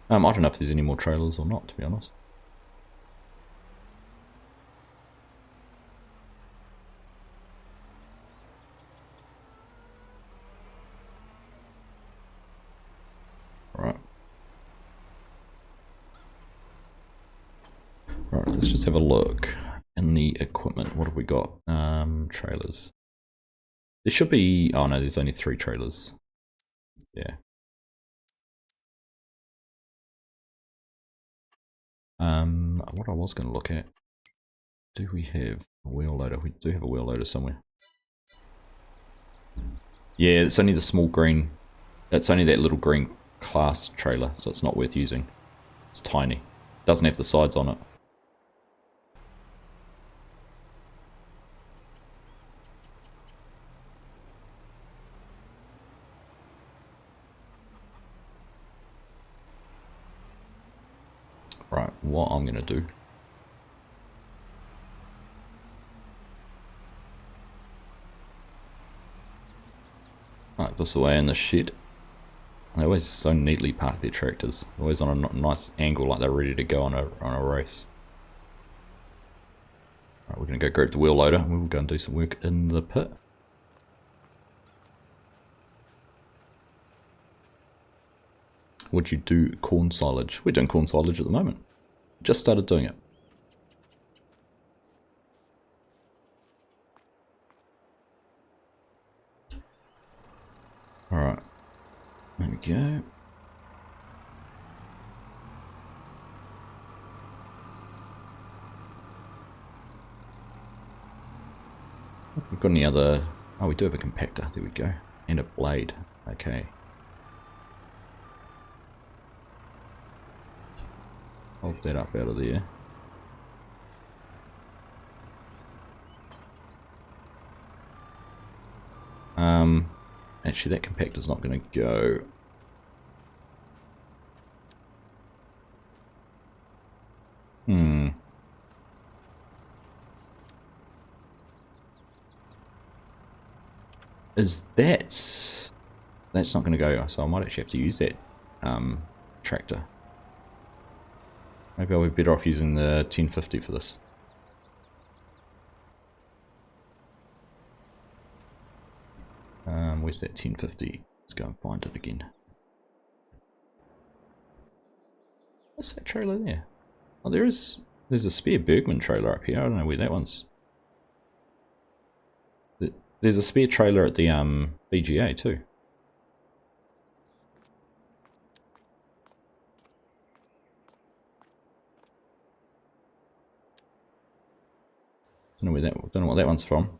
I don't know if there's any more trailers or not, to be honest. Right. Right, let's just have a look in the equipment. What have we got? Trailers. There should be... oh no, there's only 3 trailers. Yeah. What I was going to look at, do we have a wheel loader? We do have a wheel loader somewhere. Yeah, it's only the small green, it's only that little green class trailer, so it's not worth using. It's tiny. Doesn't have the sides on it. Right, what I'm going to do... park this away in the shed. They always so neatly park their tractors. Always on a nice angle, like they're ready to go on a race. Right, we're going to go grab the wheel loader and we'll go and do some work in the pit. Would you do corn silage? We're doing corn silage at the moment. Just started doing it. Alright. There we go. If we've got any other... oh, we do have a compactor. There we go. And a blade. Okay. Hold that up out of there. Actually, that compactor's not going to go. Is that... that's not going to go, so I might actually have to use that tractor. Maybe I'll be better off using the 1050 for this. Where's that 1050? Let's go and find it again. What's that trailer there? Oh, there's a spare Bergman trailer up here. I don't know where that one's... there's a spare trailer at the BGA too. Don't know what that one's from.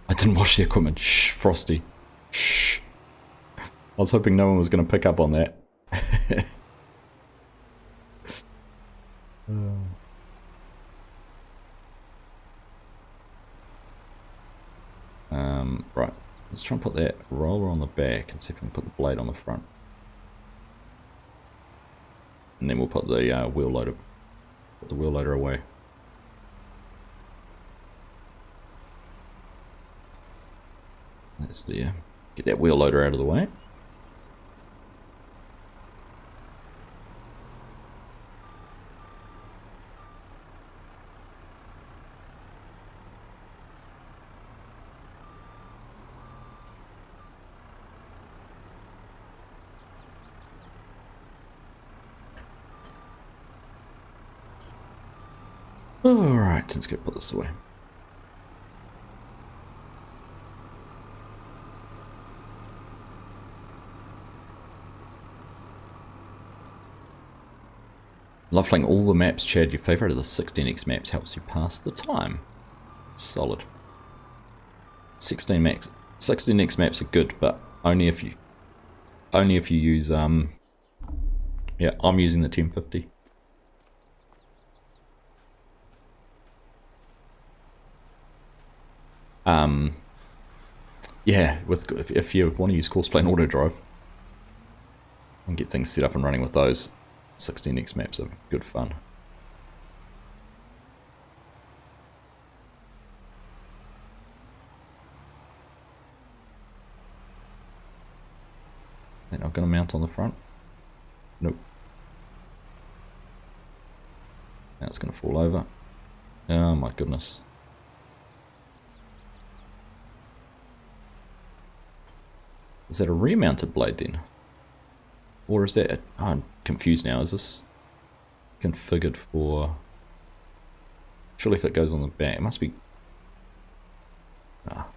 I didn't wash the equipment. Shh, Frosty. Shh. I was hoping no one was going to pick up on that. Right. Let's try and put that roller on the back and see if we can put the blade on the front. And then we'll put the wheel loader away. That's there. Get that wheel loader out of the way. Alright, let's go put this away. Love playing all the maps, Chad. Your favourite of the 16x maps helps you pass the time. Solid. 16x maps are good, but only if you use yeah, I'm using the 1050. Yeah, if you want to use Courseplay and Auto Drive and get things set up and running with those, 16x maps are good fun. They're not going to mount on the front. Nope. Now it's going to fall over. Oh my goodness. Is that a rear-mounted blade then? Or is that... Oh, I'm confused now. Is this configured for... Surely if it goes on the back, it must be... Ah,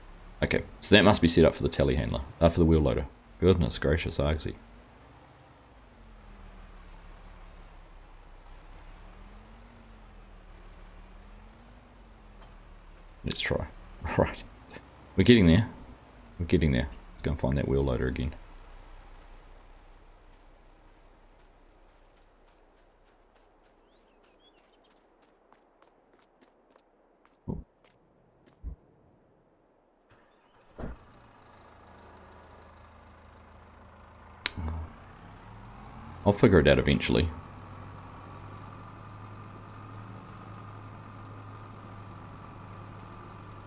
okay. So that must be set up for the telehandler. For the wheel loader. Goodness gracious, Argsy. Let's try. Right. We're getting there. We're getting there. Let's go and find that wheel loader again. I'll figure it out eventually.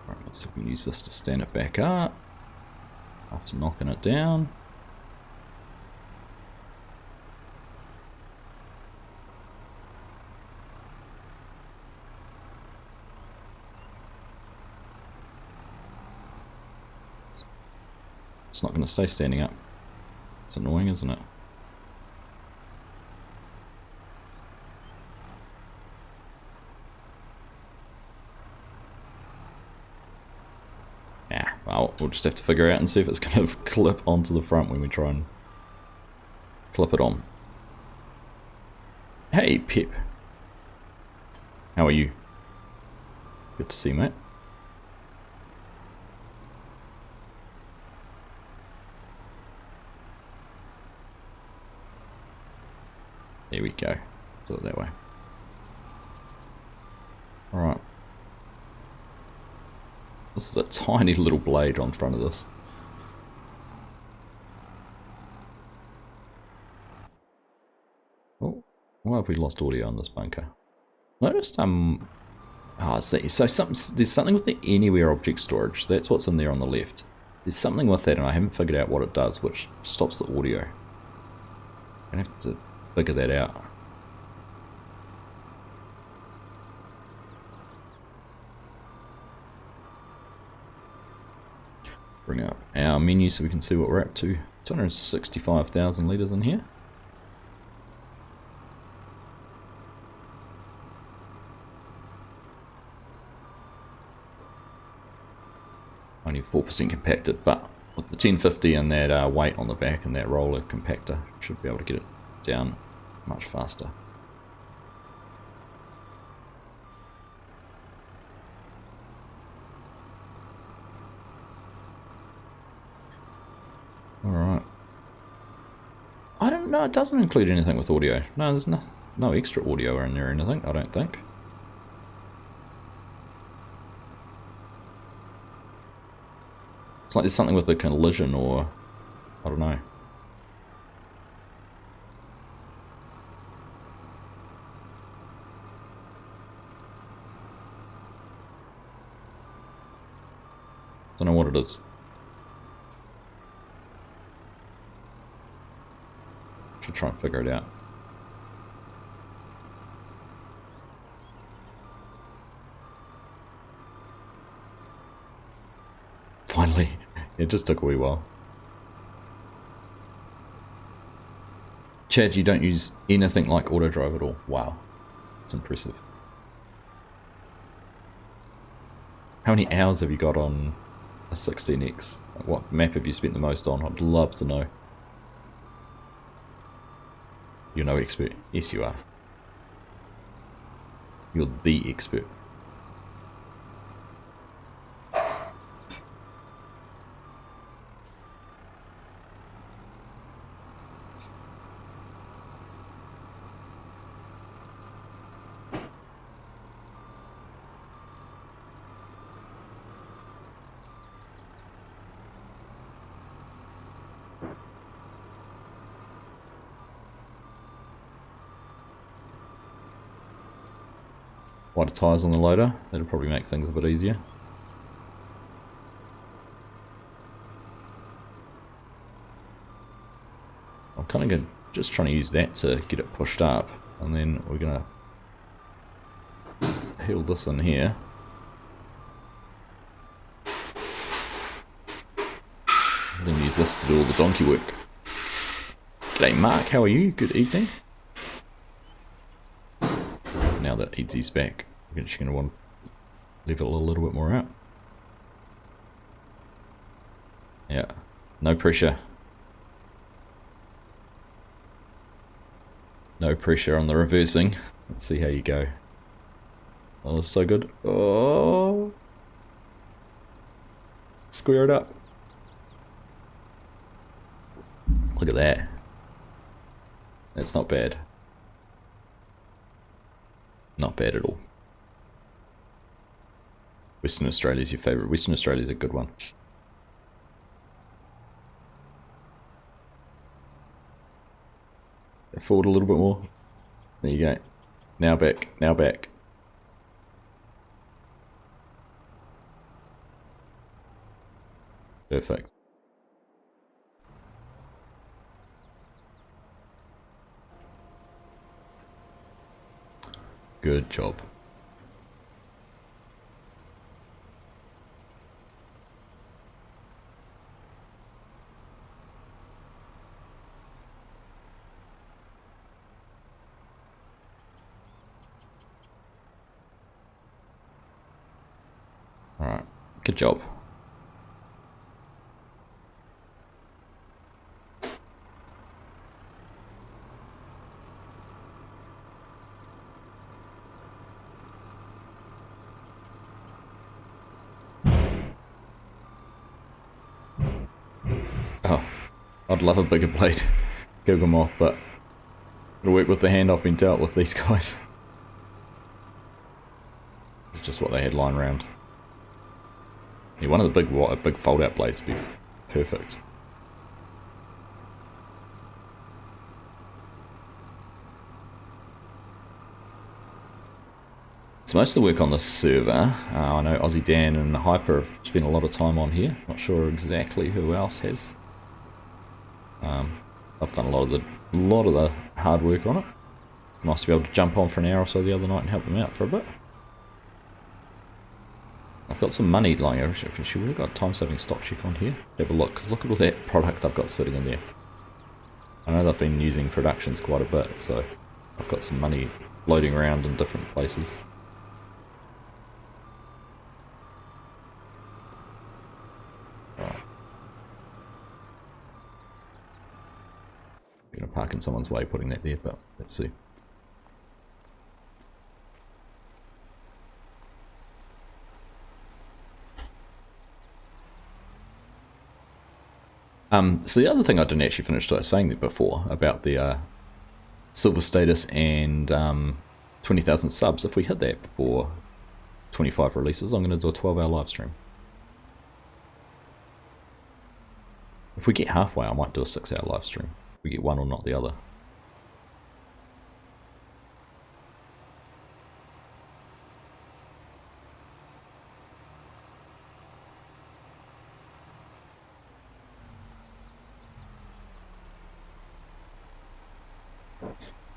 Alright, let's see if we can use this to stand it back up after knocking it down. It's not going to stay standing up. It's annoying, isn't it? Well, we'll just have to figure out and see if it's going to clip onto the front when we try and clip it on. Hey, Pip. How are you? Good to see you, mate. There we go. Do it that way. Alright. This is a tiny little blade on front of this. Oh, why have we lost audio on this bunker? Noticed oh, see, so there's something with the anywhere object storage. That's what's in there on the left. There's something with that, and I haven't figured out what it does, which stops the audio. I'm gonna have to figure that out. Bring up our menu so we can see what we're up to. 265,000 litres in here. Only 4% compacted, but with the 1050 and that weight on the back and that roller compactor, should be able to get it down much faster. Alright. I don't know, it doesn't include anything with audio. No, there's no extra audio in there or anything, I don't think. It's like there's something with a collision or... I don't know. Don't know what it is. Should try and figure it out. Finally. It just took a wee while. Chad, you don't use anything like auto drive at all. Wow. It's impressive. How many hours have you got on a 16X? Like, what map have you spent the most on? I'd love to know. You're no expert. Yes, you are. You're the expert. Wider tyres on the loader, that'll probably make things a bit easier. I'm kind of just trying to use that to get it pushed up, and then we're going to heel this in here. And then use this to do all the donkey work. G'day Mark, how are you? Good evening. Now that Eadsy's back, we're just going to want to level a little bit more out. Yeah, no pressure. No pressure on the reversing. Let's see how you go. Oh, so good. Oh, square it up. Look at that. That's not bad. Not bad at all. Western Australia's your favourite. Western Australia's a good one. Forward a little bit more. There you go. Now back. Now back. Perfect. Good job. All right. Good job. Oh, I'd love a bigger blade, Gilgamoth, but it'll work with the hand I've been dealt with these guys. It's just what they had lying around. Yeah, one of the big fold-out blades would be perfect. So most of the work on this server, I know Aussie Dan and Hyper have spent a lot of time on here. Not sure exactly who else has. I've done a lot of the hard work on it. Nice to be able to jump on for an hour or so the other night and help them out for a bit. I've got some money lying over. Should we have got a time-saving stock check on here? Have a look, because look at all that product I've got sitting in there. I know they've been using productions quite a bit, so I've got some money floating around in different places. Right. I'm going to park in someone's way putting that there, but let's see. So the other thing I didn't actually finish saying that before about the silver status and 20,000 subs, if we hit that before 25 releases, I'm going to do a 12-hour live stream. If we get halfway, I might do a 6-hour live stream. If we get one or not the other.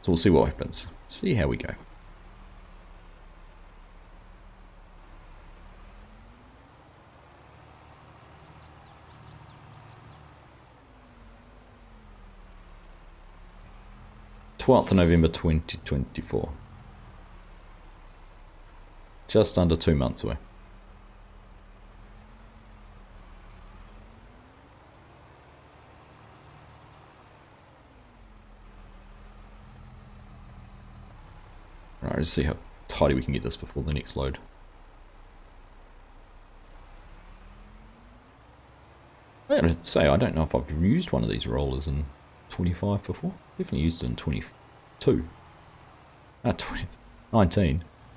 So we'll see what happens. See how we go. th November 2024. Just under 2 months away. Alright, let's see how tidy we can get this before the next load. I gotta say, I don't know if I've used one of these rollers in 25 before. Definitely used it in 22. 19. I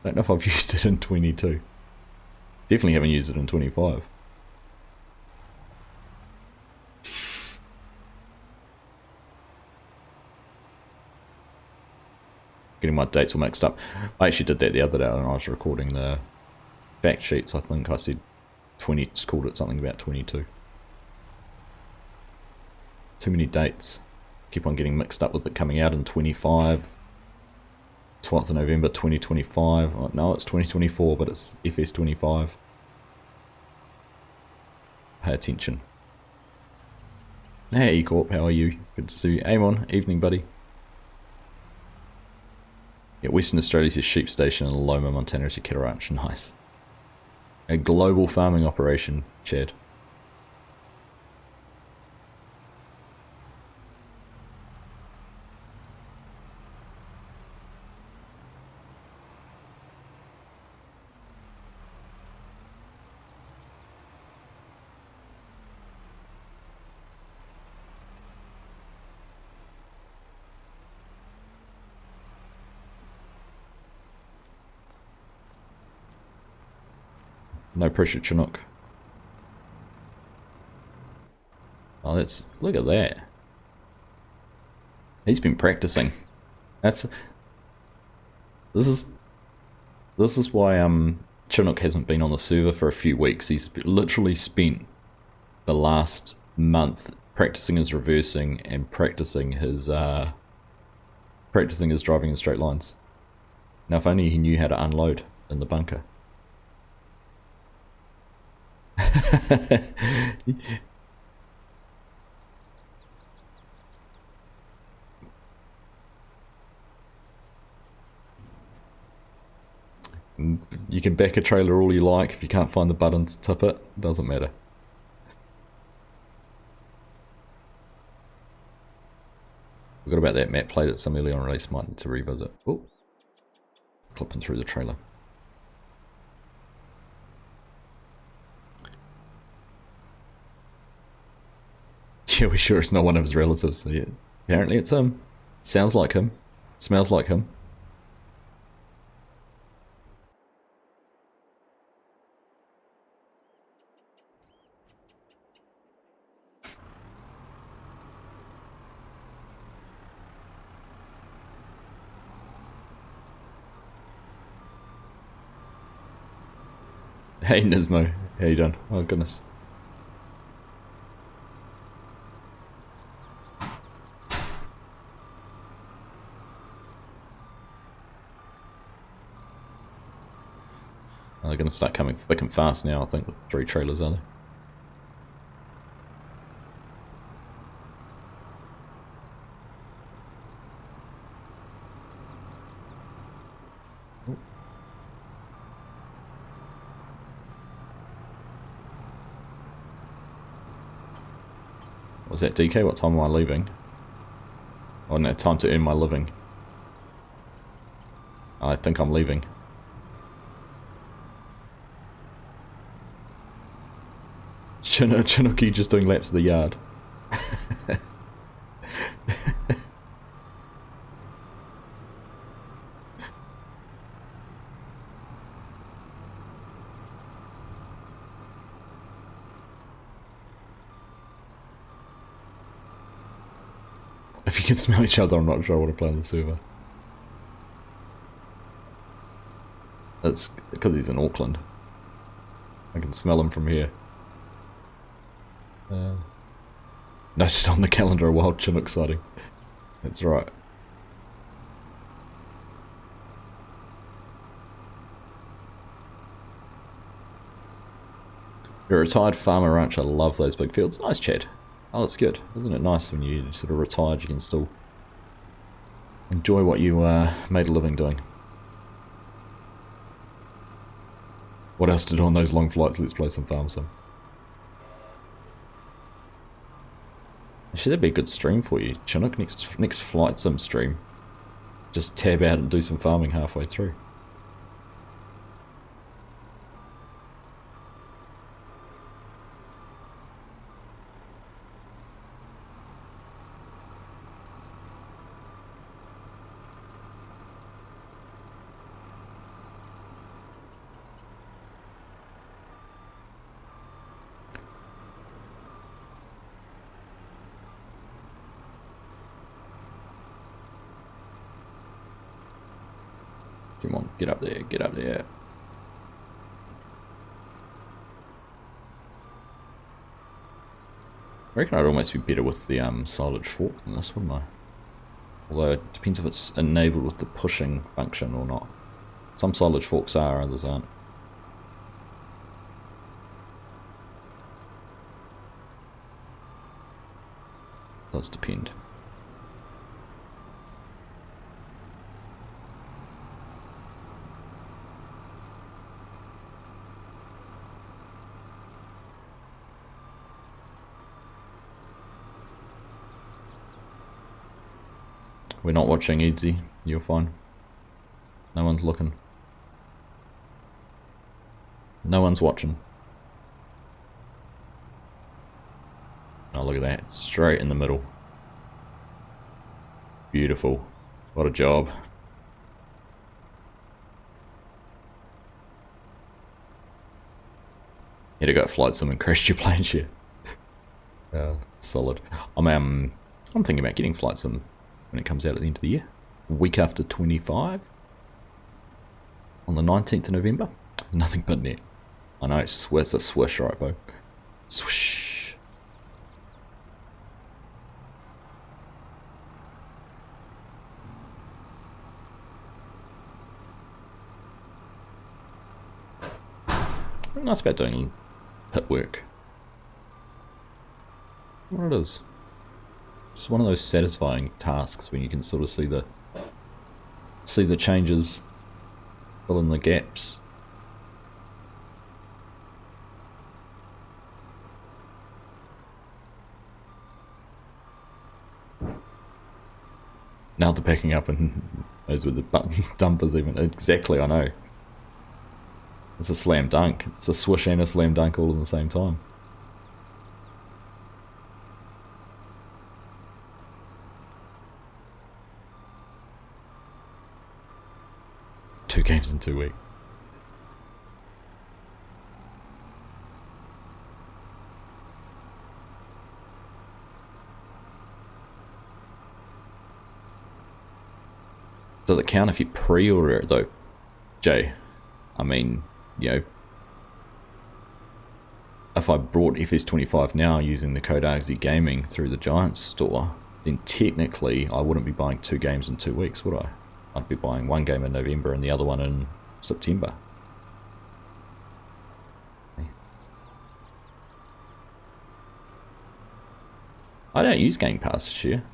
don't know if I've used it in 22. Definitely haven't used it in 25. Getting my dates all mixed up. I actually did that the other day when I was recording the fact sheets. I think I said 20, called it something about 22. Too many dates. Keep on getting mixed up with it coming out in 25. 12th of November 2025. Oh, no, it's 2024, but it's FS25. Pay attention. Hey, Corp, how are you? Good to see you. Amon, evening, buddy. Yeah, Western Australia's a sheep station and Loma, Montana is a cattle ranch. Nice. A global farming operation, Chad. No pressure, Chinook. Oh, that's, look at that. He's been practicing. This is why Chinook hasn't been on the server for a few weeks. He's literally spent the last month practicing his reversing and practicing his driving in straight lines. Now, if only he knew how to unload in the bunker. You can back a trailer all you like. If you can't find the button to tip it, doesn't matter. Forgot about that map, played it some early on release, might need to revisit. Oh, clipping through the trailer. Yeah, we're sure it's not one of his relatives. So yeah, apparently it's him. Sounds like him. Smells like him. Hey Nismo, how you doing? Oh goodness. They're going to start coming thick and fast now, I think, with 3 trailers, are they? Oh. Was that DK? What time am I leaving? Oh no, time to earn my living. I think I'm leaving. Chinooki just doing laps of the yard. If you can smell each other, I'm not sure I want to play on the server. That's because he's in Auckland. I can smell him from here. Noted on the calendar a wild Chinook sighting. That's right. You're a retired farmer rancher. I love those big fields. Nice, Chad. Oh, that's good. Isn't it nice when you sort of retired, you can still enjoy what you made a living doing? What else to do on those long flights? Let's play some farm sim. Actually, that'd be a good stream for you, Chinook. Next flight sim stream. just tab out and do some farming halfway through. Come on, get up there, get up there. I reckon I'd almost be better with the silage fork than this, wouldn't I? Although it depends if it's enabled with the pushing function or not. Some silage forks are, others aren't. Does depend. We're not watching, Argsy. You're fine. No one's looking. No one's watching. Oh, look at that. Straight in the middle. Beautiful. What a job. You'd have got flight sim and crashed your plane share. Solid. I'm thinking about getting flight sim when it comes out at the end of the year. Week after 25. On the 19th of November. Nothing but net. I know, it's a swish, right, Bo? Swish. Very nice about doing pit work. What it is. It's one of those satisfying tasks when you can sort of see the changes, fill in the gaps. Now they're packing up and those with the dumpers even. Exactly, I know. It's a slam dunk. It's a swish and a slam dunk all at the same time. Two games in 2 weeks. Does it count if you pre-order it though, Jay? I mean, you know, if I brought FS25 now using the code Argsy Gaming through the Giants store, then technically I wouldn't be buying 2 games in 2 weeks, would I? I'd be buying 1 game in November and the other one in September. I don't use Game Pass this year.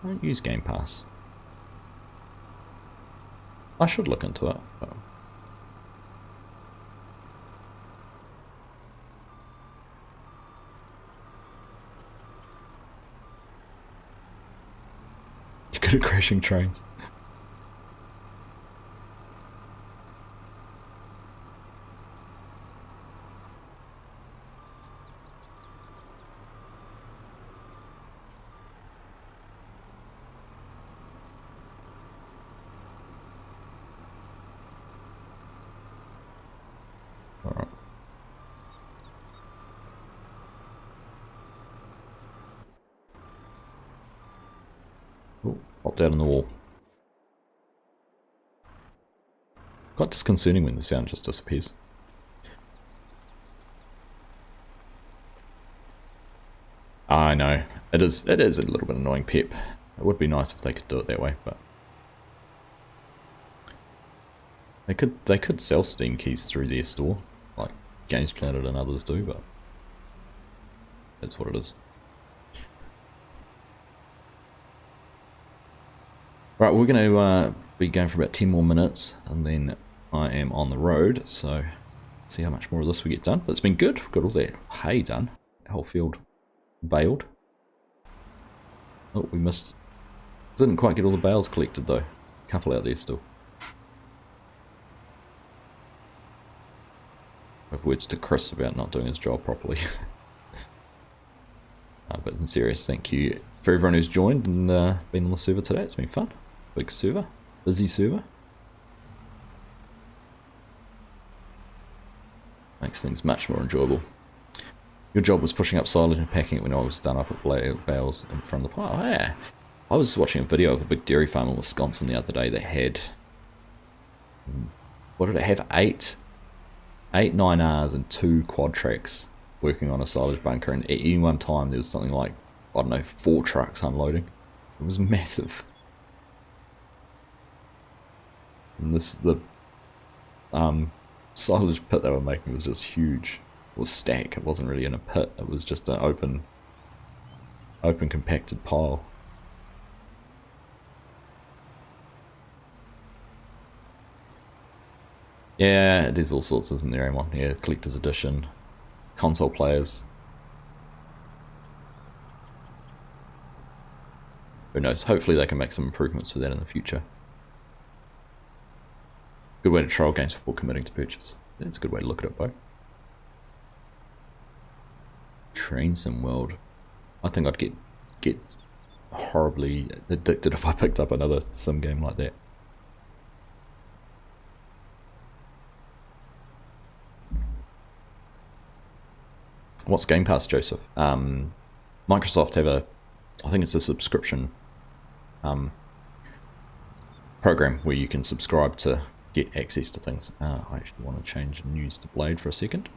I don't use Game Pass. I should look into it. But you're good at crashing trains. Alright. Oh, popped out on the wall. Quite disconcerting when the sound just disappears. I know. It is a little bit annoying, Pep. It would be nice if they could do it that way, but they could sell Steam keys through their store, like Games Planet and others do, but that's what it is. Right, we're going to be going for about 10 more minutes, and then I am on the road, so see how much more of this we get done. But it's been good. We've got all that hay done. The whole field baled. Oh, we missed Didn't quite get all the bales collected though. A couple out there still. With words to Chris about not doing his job properly. But in serious, thank you for everyone who's joined and been on the server today. It's been fun. Big server. Busy server. Makes things much more enjoyable. Your job was pushing up silage and packing it when I was done up at bales in front of the pile. Oh, yeah. I was watching a video of a big dairy farm in Wisconsin the other day that had... What did it have? Eight 9Rs and 2 quad tracks working on a silage bunker, and at any one time there was something like, I don't know, 4 trucks unloading. It was massive. And the silage pit they were making was just huge. It was stack. It wasn't really in a pit. It was just an open compacted pile. Yeah, there's all sorts, isn't there, Amon? Yeah, collector's edition, console players. Who knows? Hopefully they can make some improvements for that in the future. Good way to trial games before committing to purchase. That's a good way to look at it, Bo. Train Sim World. I think I'd get horribly addicted if I picked up another sim game like that. What's Game Pass, Joseph? Microsoft have I think it's a subscription program where you can subscribe to get access to things. I actually want to change news to Blade for a second.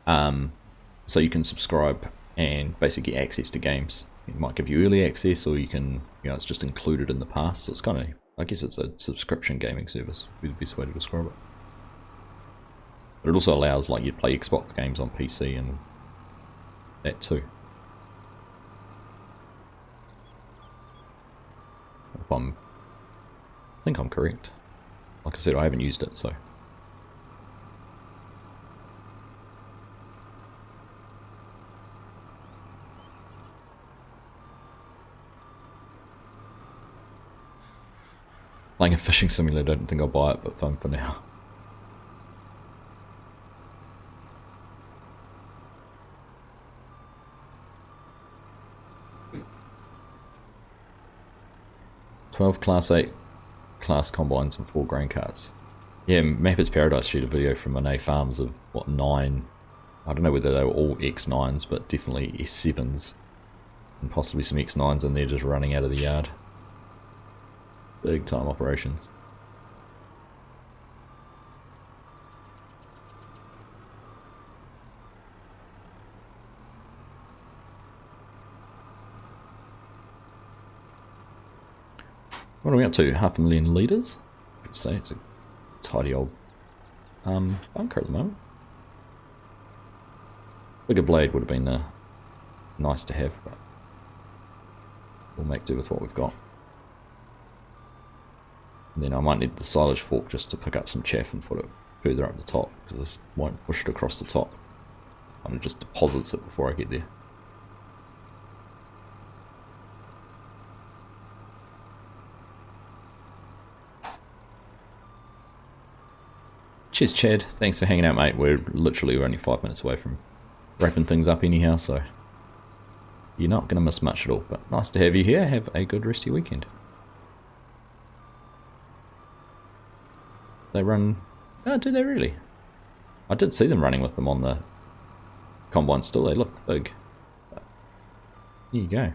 So you can subscribe and basically get access to games. It might give you early access, or you can, it's just included in the pass. So it's kind of, I guess it's a subscription gaming service, would be the best way to describe it. But it also allows, like, you play Xbox games on PC and that too. I think I'm correct. Like I said, I haven't used it, so. Playing a fishing simulator, I don't think I'll buy it, but fun for now. Class 8 class combines and 4 grain carts. Yeah, Mappers Paradise shoot a video from Monet Farms of, what, 9, I don't know whether they were all X9s, but definitely S7s. And possibly some X9s in there just running out of the yard. Big time operations. What are we up to? 500,000 litres? I'd say it's a tidy old bunker at the moment. Bigger blade would have been nice to have, but we'll make do with what we've got. And then I might need the silage fork just to pick up some chaff and put it further up the top, because this won't push it across the top. It just deposits it before I get there. Cheers, Chad. Thanks for hanging out, mate. We're only 5 minutes away from wrapping things up anyhow, so you're not going to miss much at all. But nice to have you here. Have a good rest of your weekend. They run... Oh, do they really? I did see them running with them on the combine still. They look big. But here you go.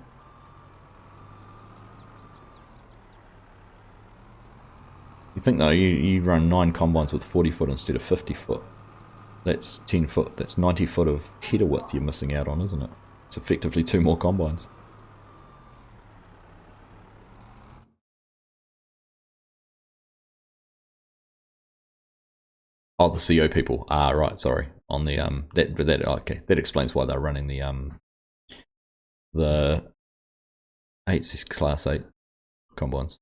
You think though, you run 9 combines with 40 foot instead of 50 foot. That's 10 foot, that's 90 foot of header width you're missing out on, isn't it? It's effectively 2 more combines. Oh, the CO people. Ah, right, sorry. On the, okay, that explains why they're running the 8 class 8 combines.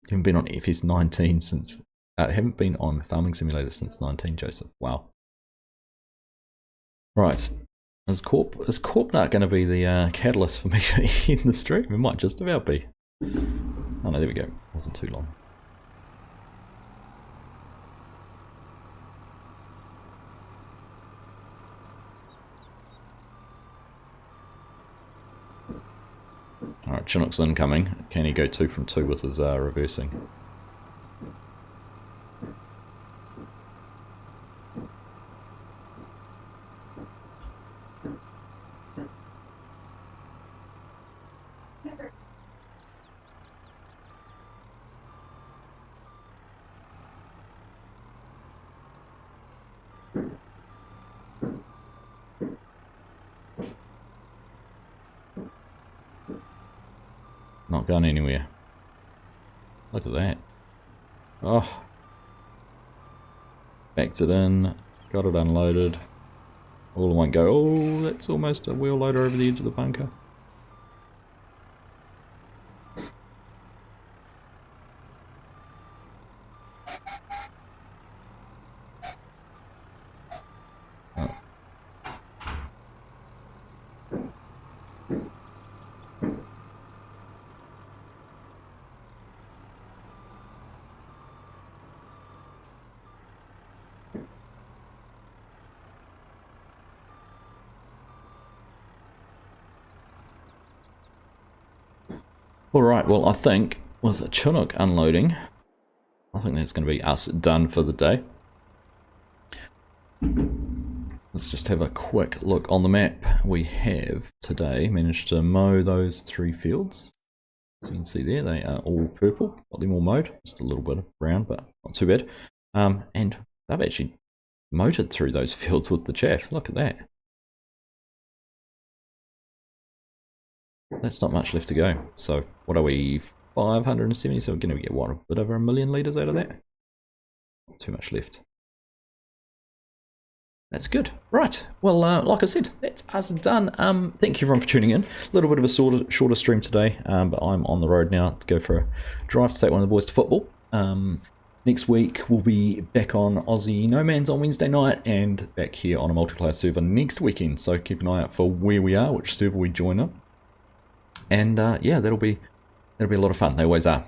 Haven't been on FS 19 since... haven't been on Farming Simulator since 19, Joseph. Wow. Right. Is Corp Nut going to be the catalyst for me in the stream? It might just about be. Oh no, there we go. Wasn't too long. Alright, Chinook's incoming. Can he go 2 from 2 with his reversing? Not going anywhere. Look at that. Oh. Backed it in. Got it unloaded. All in one go. Oh, that's almost a wheel loader over the edge of the bunker. Oh. Alright, well I think with a Chinook unloading, I think that's going to be us done for the day. Let's just have a quick look on the map. We have today managed to mow those 3 fields. As you can see there, they are all purple. Got them all mowed. Just a little bit of brown, but not too bad. And they've actually motored through those fields with the chaff. Look at that. That's not much left to go. So what are we? 570. So we're going to get what, a bit over 1 million litres out of that. Not too much left. That's good. Right. Well, like I said, that's us done. Thank you everyone for tuning in. A little bit of a shorter stream today, but I'm on the road now to go for a drive to take one of the boys to football. Next week we'll be back on Aussie No Man's on Wednesday night and back here on a multiplayer server next weekend. So keep an eye out for where we are, which server we join up. And yeah, that'll be a lot of fun. They always are.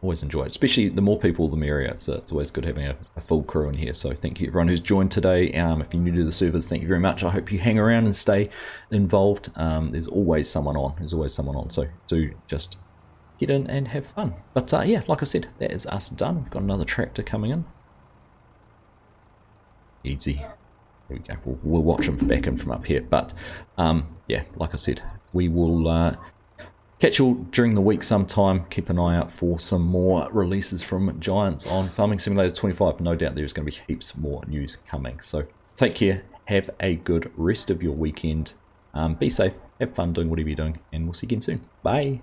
Always enjoy it, especially the more people the merrier. It's always good having a full crew in here. So thank you everyone who's joined today. If you're new to the servers, thank you very much. I hope you hang around and stay involved. There's always someone on. So do just get in and have fun. But yeah, like I said, that is us done. We've got another tractor coming in. Easy. There we go. We'll watch them back in from up here. But yeah, like I said, we will catch you all during the week sometime. Keep an eye out for some more releases from Giants on Farming Simulator 25. No doubt there's going to be heaps more news coming. So take care. Have a good rest of your weekend. Be safe. Have fun doing whatever you're doing. And we'll see you again soon. Bye.